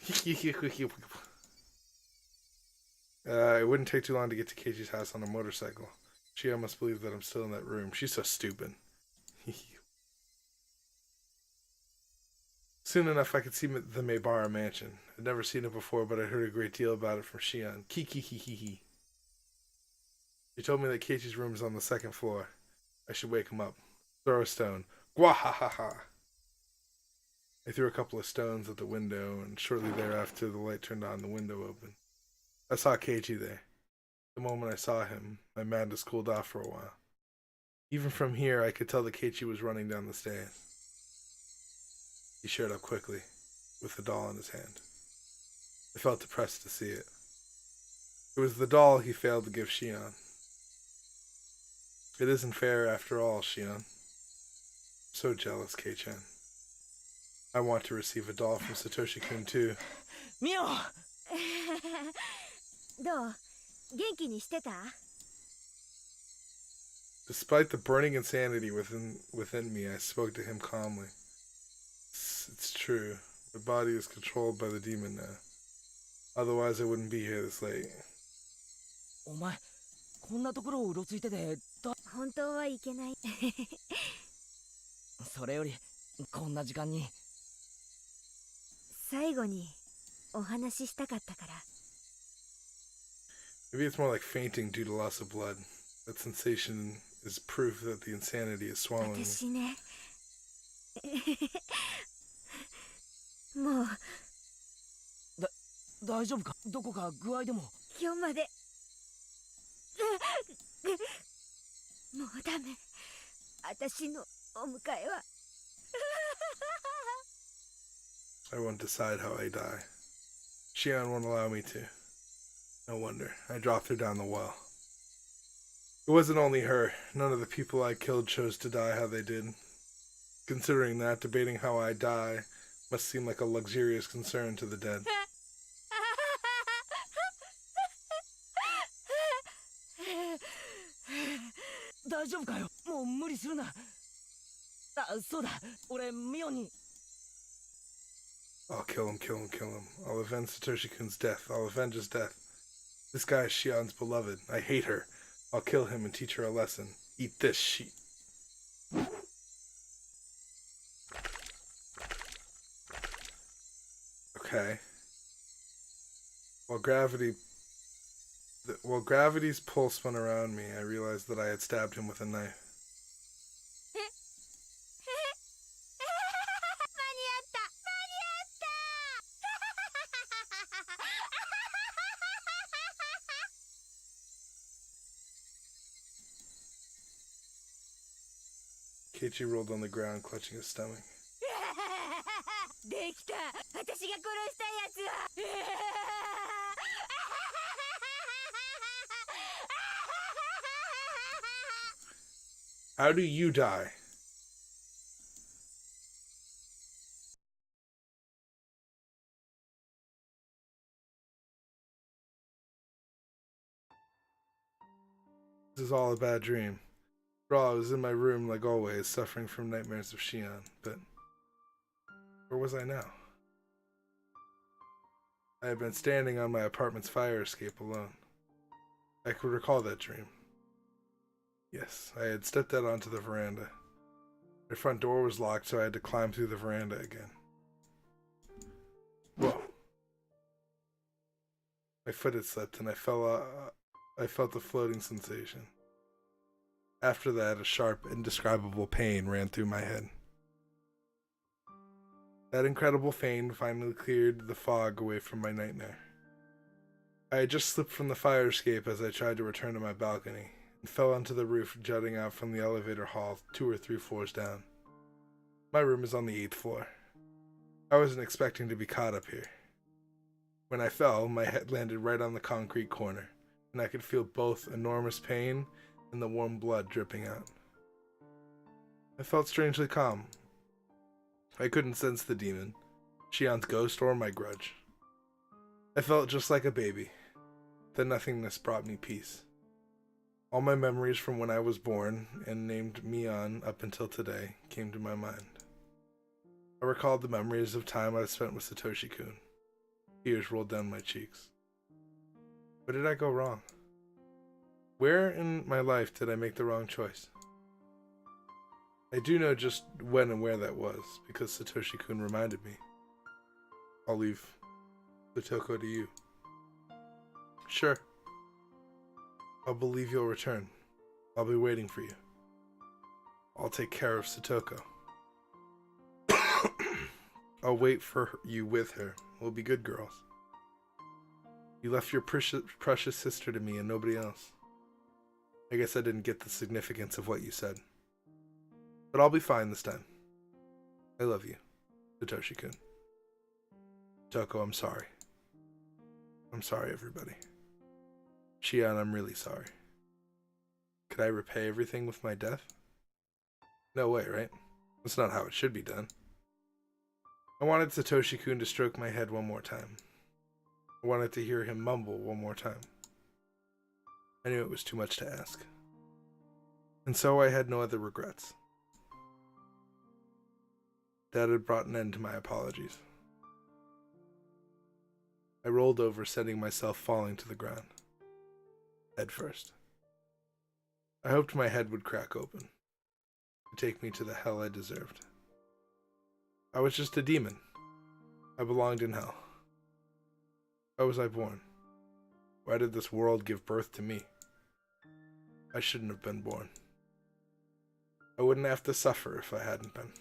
It wouldn't take too long to get to Keiichi's house on a motorcycle. Shion must believe that I'm still in that room. She's so stupid. Soon enough, I could see the Maebara mansion. I'd never seen it before, but I heard a great deal about it from Shion. He told me that Keiichi's room is on the second floor. I should wake him up. Throw a stone. Gwahahaha! I threw a couple of stones at the window, and shortly thereafter the light turned on, the window opened. I saw Keiichi there. The moment I saw him, my madness cooled off for a while. Even from here, I could tell that Keiichi was running down the stairs. He showed up quickly, with the doll in his hand. I felt depressed to see it. It was the doll he failed to give Shion. It isn't fair after all, Shion. So jealous, Kei-chan. I want to receive a doll from Satoshi-kun too. Mio! どう元気にしてた Despite the burning insanity within me, I spoke to him calmly. It's true. My body is controlled by the demon now. Otherwise, I wouldn't be here this late. お前、こんなところをうろついてて、本当はいけないそれより、こんな時間に。最後にお話ししたかったから。 Maybe it's more like fainting due to loss of blood. That sensation is proof that the insanity is swallowing me. 私ねもう大丈夫か？どこか具合でも。今日までもうダメ。私のお迎えはI won't decide how I die. Shion won't allow me to. No wonder. I dropped her down the well. It wasn't only her. None of the people I killed chose to die how they did. Considering that, debating how I die must seem like a luxurious concern to the dead. 大丈夫かよ？もう無理するな。あ、そうだ。俺ミオに。I'll kill him, kill him, kill him. I'll avenge Satoshi-kun's death. I'll avenge his death. This guy is Shion's beloved. I hate her. I'll kill him and teach her a lesson. Eat this, sheep. Okay. While gravity's pull spun around me, I realized that I had stabbed him with a knife. Keiichi rolled on the ground, clutching his stomach. できた。私が殺したやつはHow do you die? This is all a bad dream. After all, I was in my room like always, suffering from nightmares of Shion, but where was I now? I had been standing on my apartment's fire escape alone. I could recall that dream. Yes, I had stepped out onto the veranda. My front door was locked, so I had to climb through the veranda again. Whoa. My foot had slipped and I felt a floating sensation. After that, a sharp, indescribable pain ran through my head. That incredible pain finally cleared the fog away from my nightmare. I had just slipped from the fire escape as I tried to return to my balcony, and fell onto the roof jutting out from the elevator hall 2 or 3 floors down. My room is on the 8th floor. I wasn't expecting to be caught up here. When I fell, my head landed right on the concrete corner, and I could feel both enormous pain and the warm blood dripping out. I felt strangely calm. I couldn't sense the demon, Shion's ghost, or my grudge. I felt just like a baby. The nothingness brought me peace. All my memories from when I was born and named Mion up until today came to my mind. I recalled the memories of time I spent with Satoshi-kun. Tears rolled down my cheeks. Where did I go wrong? Where in my life did I make the wrong choice? I do know just when and where that was, because Satoshi-kun reminded me. I'll leave Satoko to you. Sure. I'll believe you'll return. I'll be waiting for you. I'll take care of Satoko. I'll wait for you with her. We'll be good girls. You left your precious sister to me and nobody else. I guess I didn't get the significance of what you said. But I'll be fine this time. I love you, Satoshi-kun. Satoko, I'm sorry. I'm sorry, everybody. Shion, I'm really sorry. Could I repay everything with my death? No way, right? That's not how it should be done. I wanted Satoshi-kun to stroke my head one more time. I wanted to hear him mumble one more time. I knew it was too much to ask. And so I had no other regrets. That had brought an end to my apologies. I rolled over, sending myself falling to the ground. Head first. I hoped my head would crack open, to take me to the hell I deserved. I was just a demon. I belonged in hell. Why was I born? Why did this world give birth to me? I shouldn't have been born. I wouldn't have to suffer if I hadn't been.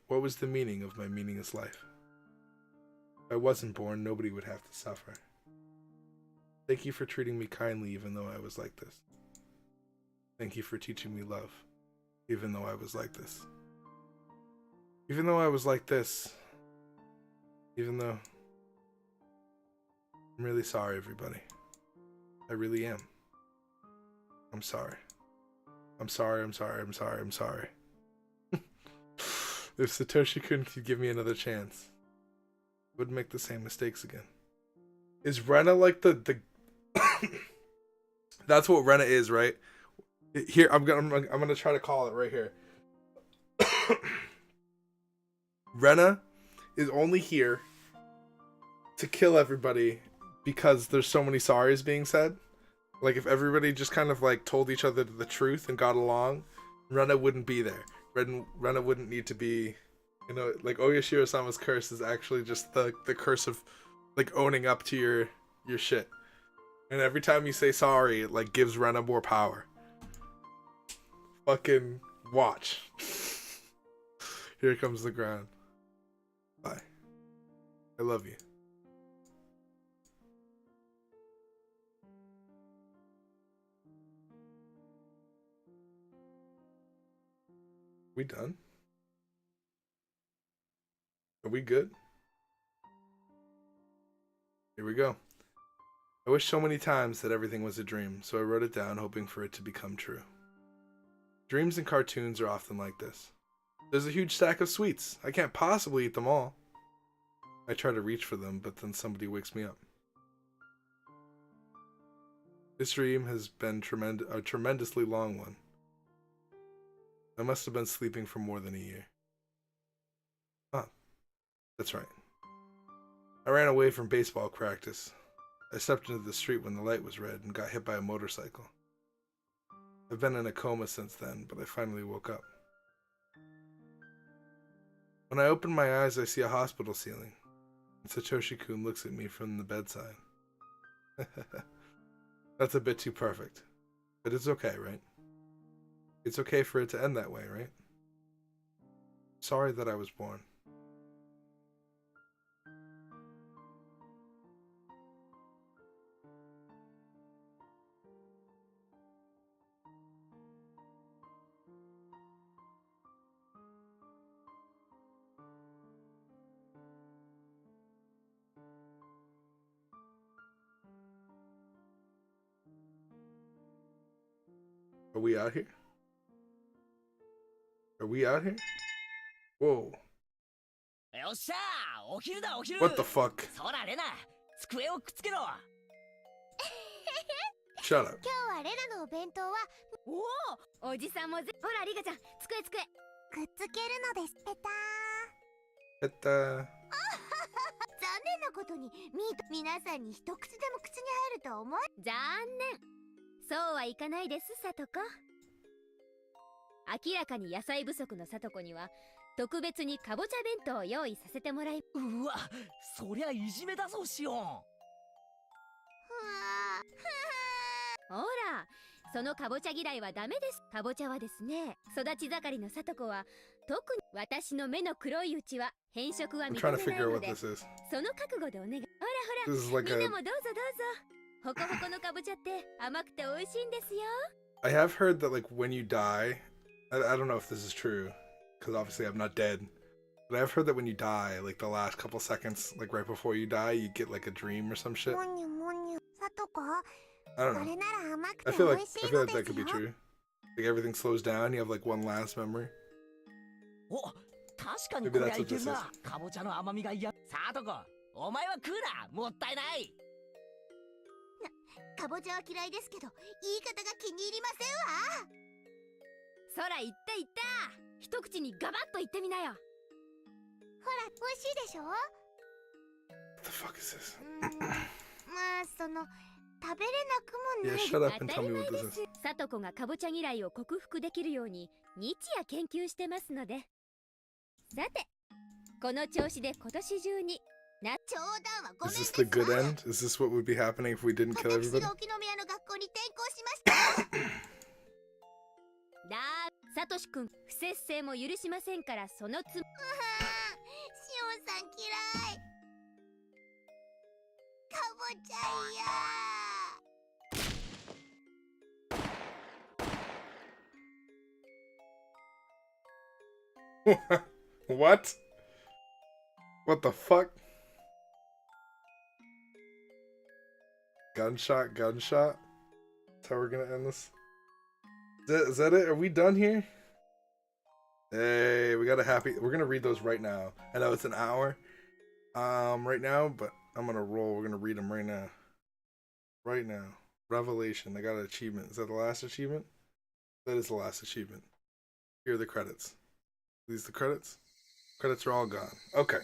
What was the meaning of my meaningless life? If I wasn't born, nobody would have to suffer. Thank you for treating me kindly even though I was like this. Thank you for teaching me love, even though I was like this. Even though I was like this. Even though... I'm really sorry, everybody. I really am. I'm sorry. I'm sorry, I'm sorry, I'm sorry, I'm sorry. If Satoshi-kun could give me another chance, I wouldn't make the same mistakes again. Is Rena like the That's what Rena is, right? Here, I'm gonna try to call it right here. Rena is only here to kill everybody because there's so many sorries being said. Like, if everybody just kind of like told each other the truth and got along, Rena wouldn't be there. Rena wouldn't need to be, you know, like Oyashiro-sama's curse is actually just the curse of like owning up to your shit. And every time you say sorry, it like gives Rena more power. Fucking watch. Here comes the ground. Bye. I love you. We done? Are we good? Here we go. I wish so many times that everything was a dream, so I wrote it down hoping for it to become true. Dreams and cartoons are often like this. There's a huge stack of sweets. I can't possibly eat them all. I try to reach for them, but then somebody wakes me up. This dream has been a tremendously long one. I must have been sleeping for more than a year. Ah, that's right. I ran away from baseball practice. I stepped into the street when the light was red and got hit by a motorcycle. I've been in a coma since then, but I finally woke up. When I open my eyes, I see a hospital ceiling, and Satoshi-kun looks at me from the bedside. That's a bit too perfect, but it's okay, right? It's okay for it to end that way, right? Sorry that I was born. Are we out here? Are we out here? Whoa. よっしゃー、お昼だお昼。 What the fuck? そらレナ、机をくっつけろ。Shut up. 今日はレナのお弁当はおお、おじさんもほらリカちゃん、机くっつけるのです。ペター。残念なことに皆さんに一口でも口に入ると思え。残念。そうはいかないです、さとこ。明らかに野菜不足のさとこには特別にかぼちゃ弁当を用意させてもらい。うわ、そりゃいじめだぞシオン。ほら、そのかぼちゃ嫌いはダメです。かぼちゃはですね、育ち盛りのさとこは特に私の目の黒いうちは変色は認めないので、その覚悟でお願い。ほらほら、みんなもどうぞどうぞ。ホコホコのかぼちゃって甘くて美味しいんですよ。I have heard that like when you die, I don't know if this is true, because obviously I'm not dead, but I've heard that when you die, like the last couple seconds, like right before you die, you get like a dream or some shit. I don't know. I feel like that could be true. Like everything slows down, you have like one last memory. お、確かにこれはいけるな。かぼちゃの甘みが嫌。さとこ、お前は食うな。もったいない。かぼちゃは嫌いですけど、言い方が気に入りませんわ。そら言った言った。一口にガバッと言ってみなよ。ほら、美味しいでしょ。 What the fuck is this? まあその食べれなくもない。 Yeah, shut up and tell me what this is. さとこがかぼちゃ嫌いを克服できるように日夜研究してますので。さて、この調子で今年中にな。冗談はごめん Is な this さい。 the good end? Is this what would be happening if we didn't kill 私 everybody? が沖宮の学校に転校しました。サトシ君、不摂生も許しませんから、そのつ。シオンさん嫌い。What? What the fuck? Gunshot, gunshot? That's how we're gonna end this? Is that it? Are we done here? Hey, we got a happy... We're gonna read those right now. I know it's an hour right now, but I'm gonna roll. We're gonna read them right now. Right now. Revelation. I got an achievement. Is that the last achievement? That is the last achievement. Here are the credits. These the credits? Credits are all gone. Okay.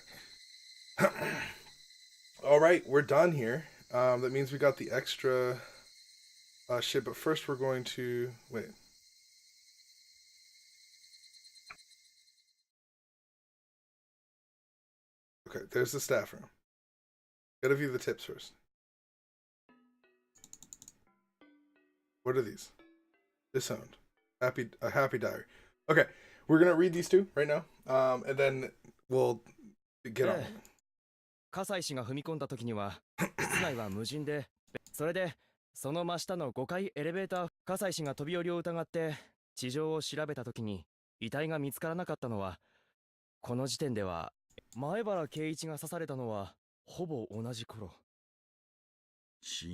All right, we're done here. That means we got the extra shit, but first we're going to... Wait. Okay, there's the staff room. Gotta view the tips first. What are these? Disowned. A happy diary. Okay, we're gonna read these two right now, and then we'll get on. 葛西氏が踏み込んだ時には室内は無人で、それでその真下の5階エレベーター、葛西氏が飛び降りを疑って地上を調べた時に遺体が見つからなかったのは、この時点では前原圭一が刺されたのはほぼ同じ頃。違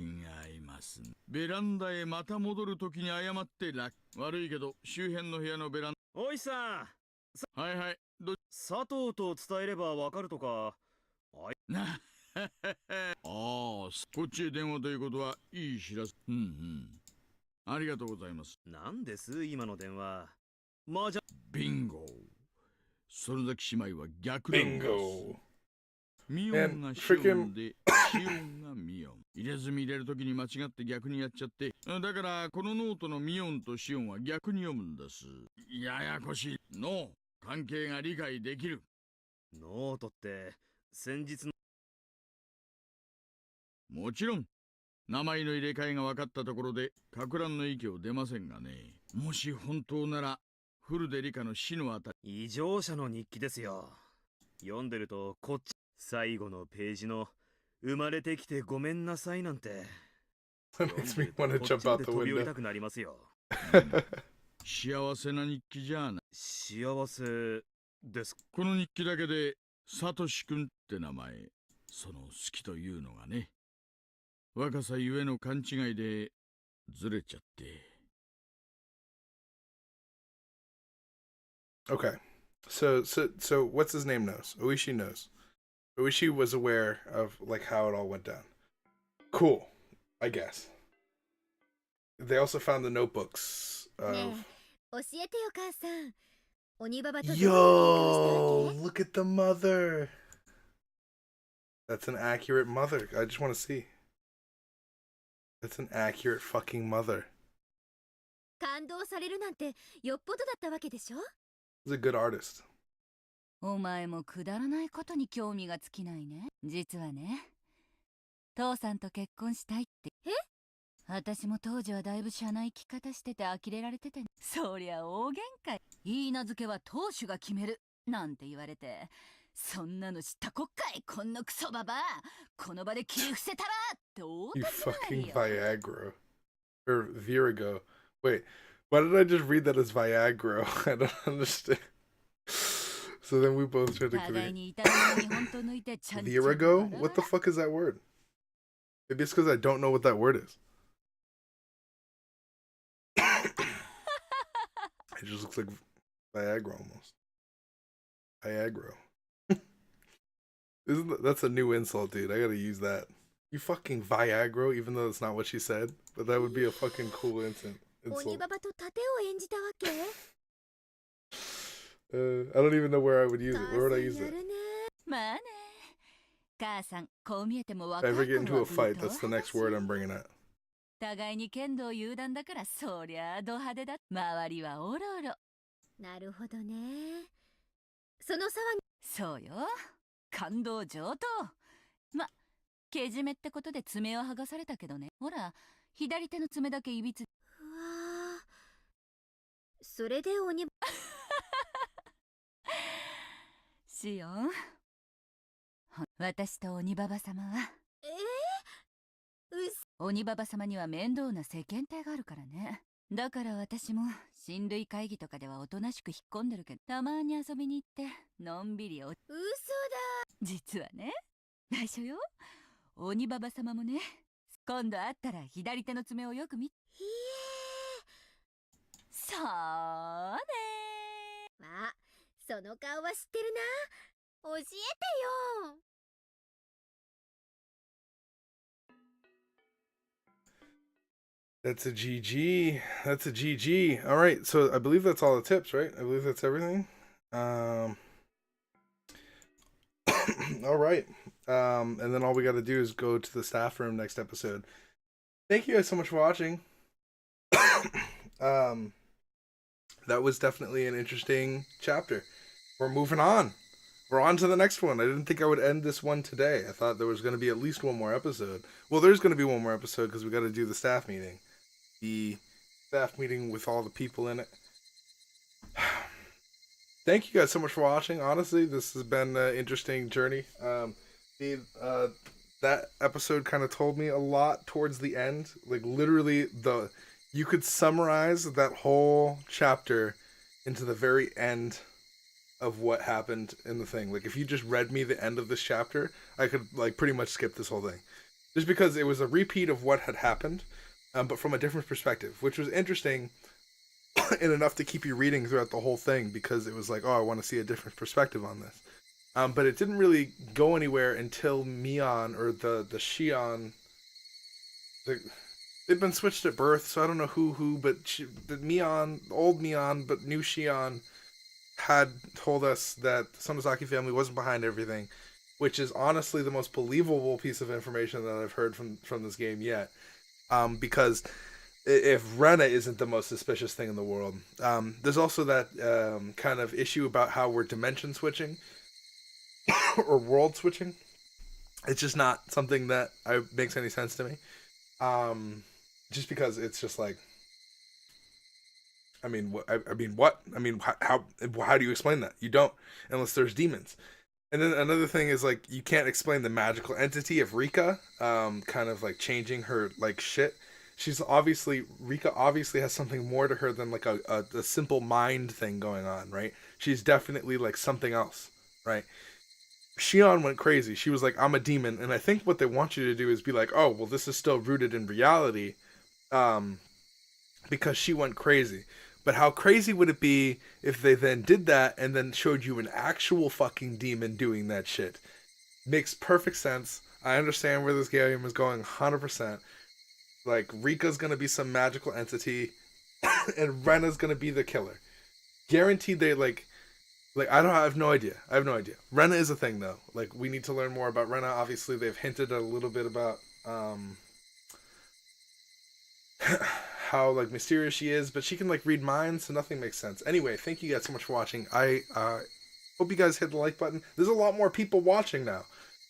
います。ベランダへまた戻るときに謝って悪いけど周辺の部屋のベランダ。おいさん。はいはい。佐藤と伝えればわかるとか。なああ、こっちへ電話ということはいい知らせ。うんうん。ありがとうございます。なんです今の電話。まあじゃ。ビンゴ。園崎姉妹は逆だ。ビンゴ。ミオンがシオンで、シオンがミオン。入れ墨入れるときに間違って逆にやっちゃって。だからこのノートのミオンとシオンは逆に読むんです。ややこしいの関係が理解できる。ノートって先日の。もちろん名前の入れ替えが分かったところで撹乱の域を出ませんがね。もし本当なら古出理香の死のあたり。異常者の日記ですよ。読んでるとこっち最後のページの生まれてきてごめんなさいなんて。That makes me want to jump out the 飛び降りた window. くなりますよ。幸せな日記じゃない。幸せです。この日記だけでサトシ君って名前、その好きというのがね、若さゆえの勘違いでずれちゃって。Okay. So what's his name knows? Oishi knows. Oishi was aware of like how it all went down. Cool, I guess. They also found the notebooks of... Yo, look at the mother. That's an accurate mother. I just want to see. That's an accurate fucking mother. He's a good artist. お前もくだらないことに興味が尽きないね。実はね、父さんと結婚したいって。え？私も当時はだいぶ社内生き方してて呆れられてて、そりゃ大喧嘩。いい名付けは当主が決めるなんて言われて、そんなの知ったこっかい、こんなクソババア、この場で切り伏せたらって大 You 立ちない fucking よ。 Viagra. Or Virago. Wait, why did I just read that as Viagra? I don't understand. So then we both tried to 互い agree. に痛みに本当抜いてちゃんちゃん Virago? What the fuck is that word? Maybe it's because I don't know what that word is. It just looks like Viagra almost. Viagra. That's a new insult, dude. I gotta use that. You fucking Viagra, even though it's not what she said. But that would be a fucking cool insult. I don't even know where I would use it. Where would I use it? まあね。母さん、こう見えても If 若 I い ever get 頃 into は a fight, 武 that's 闘 the next word I'm bringing out. 互いに剣道有段だからそりゃあド派手だ。周りはおろおろ。なるほどね。その騒ぎ。そうよ。感動上等。ま、けじめってことで爪を剥がされたけどね。ほら、左手の爪だけいびつ。うわー。それで鬼。シオン。私と鬼ババ様は。鬼ババ様には面倒な世間体があるからね。だから私も親類会議とかではおとなしく引っ込んでるけど、たまに遊びに行ってのんびり嘘だ。実はね、内緒よ。鬼ババ様もね、今度会ったら左手の爪をよく見。ひそうね。まあ、その顔は知ってるな。教えてよ。That's a GG. That's a GG. All right, so I believe that's all the tips, right? I believe that's everything. All right. And then all we got to do is go to the staff room next episode. Thank you guys so much for watching. That was definitely an interesting chapter. We're moving on. We're on to the next one. I didn't think I would end this one today. I thought there was going to be at least one more episode. Well, there's going to be one more episode because we got to do the staff meeting. The staff meeting with all the people in it. Thank you guys so much for watching. Honestly, this has been an interesting journey. That episode kind of told me a lot towards the end. Like literally, you could summarize that whole chapter into the very end of what happened in the thing. Like if you just read me the end of this chapter, I could like pretty much skip this whole thing, just because it was a repeat of what had happened. But from a different perspective, which was interesting and enough to keep you reading throughout the whole thing, because it was like, oh, I want to see a different perspective on this. But it didn't really go anywhere until Mion, or the Shion, they'd been switched at birth, so I don't know who, but Mion, old Mion, but new Shion, had told us that the Sonozaki family wasn't behind everything, which is honestly the most believable piece of information that I've heard from this game yet. Because if Rena isn't the most suspicious thing in the world, there's also that kind of issue about how we're dimension switching or world switching. It's just not something that makes any sense to me. Just because it's just like, I mean, what? How do you explain that? You don't, unless there's demons. And then another thing is like you can't explain the magical entity of Rika, kind of like changing her like shit. Rika obviously has something more to her than like a simple mind thing going on, right? She's definitely like something else, right? Shion went crazy. She was like, I'm a demon, and I think what they want you to do is be like, oh, well, this is still rooted in reality, because she went crazy. But how crazy would it be if they then did that and then showed you an actual fucking demon doing that shit? Makes perfect sense. I understand where this game is going 100%. Like, Rika's gonna be some magical entity, and Rena's gonna be the killer. Guaranteed they, I have no idea. Rena is a thing, though. Like, we need to learn more about Rena. Obviously, they've hinted a little bit about, how like mysterious she is, but she can like read minds, so nothing makes sense. Anyway, thank you guys so much for watching. I hope you guys hit the like button. There's a lot more people watching now.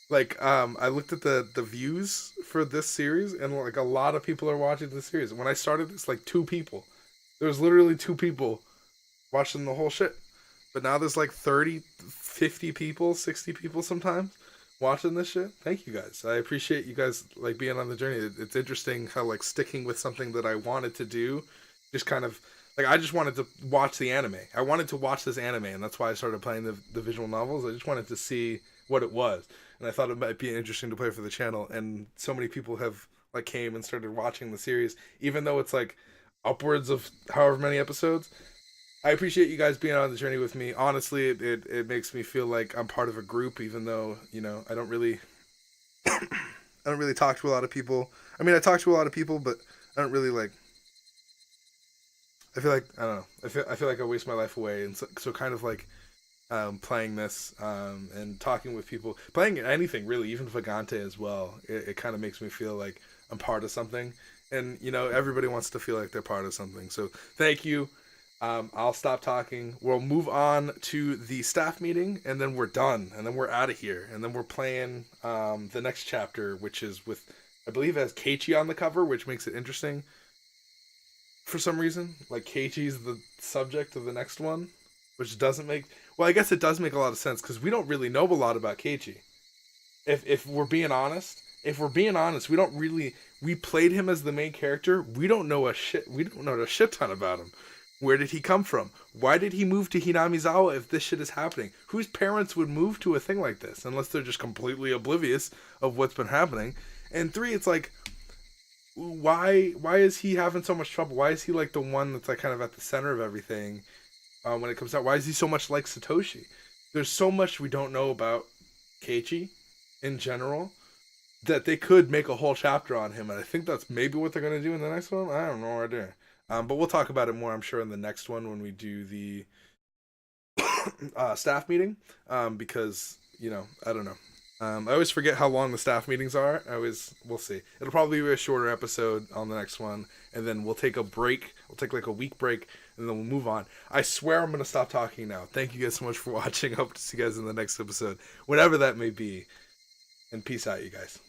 Like I looked at the views for this series, and like a lot of people are watching this series. When I started this, like 2 people. There was literally 2 people watching the whole shit. But now there's like 30, 50 people, 60 people sometimes watching this shit. Thank you guys. I appreciate you guys like being on the journey. It's interesting how like sticking with something that I wanted to do just kind of like, I just wanted to watch the anime. I wanted to watch this anime, and that's why I started playing the visual novels. I just wanted to see what it was, and I thought it might be interesting to play for the channel. And so many people have like came and started watching the series, even though it's like upwards of however many episodes. I appreciate you guys being on the journey with me. Honestly, it makes me feel like I'm part of a group, even though, you know, I don't really talk to a lot of people. I mean, I talk to a lot of people, but I don't really like, I feel like, I don't know. I feel like I waste my life away. And so kind of like, playing this, and talking with people, playing anything really, even Vagante as well. It kind of makes me feel like I'm part of something. And, you know, everybody wants to feel like they're part of something. So thank you. I'll stop talking. We'll move on to the staff meeting, and then we're done, and then we're out of here, and then we're playing the next chapter, which is with, I believe it has Keiichi on the cover, which makes it interesting for some reason. Like, Keiichi's the subject of the next one, which doesn't make, well, I guess it does make a lot of sense, because we don't really know a lot about Keiichi. If we're being honest, we don't really, we played him as the main character. We don't know a shit ton about him. Where did he come from? Why did he move to Hinamizawa if this shit is happening? Whose parents would move to a thing like this unless they're just completely oblivious of what's been happening? And 3, it's like, why is he having so much trouble? Why is he like the one that's like kind of at the center of everything when it comes out? Why is he so much like Satoshi? There's so much we don't know about Keiichi in general that they could make a whole chapter on him, and I think that's maybe what they're going to do in the next one. I don't know what idea. But we'll talk about it more, I'm sure, in the next one when we do the staff meeting. Because, you know, I don't know. I always forget how long the staff meetings are. We'll see. It'll probably be a shorter episode on the next one, and then we'll take a break. We'll take like a week break, and then we'll move on. I swear I'm going to stop talking now. Thank you guys so much for watching. I hope to see you guys in the next episode, whatever that may be. And peace out, you guys.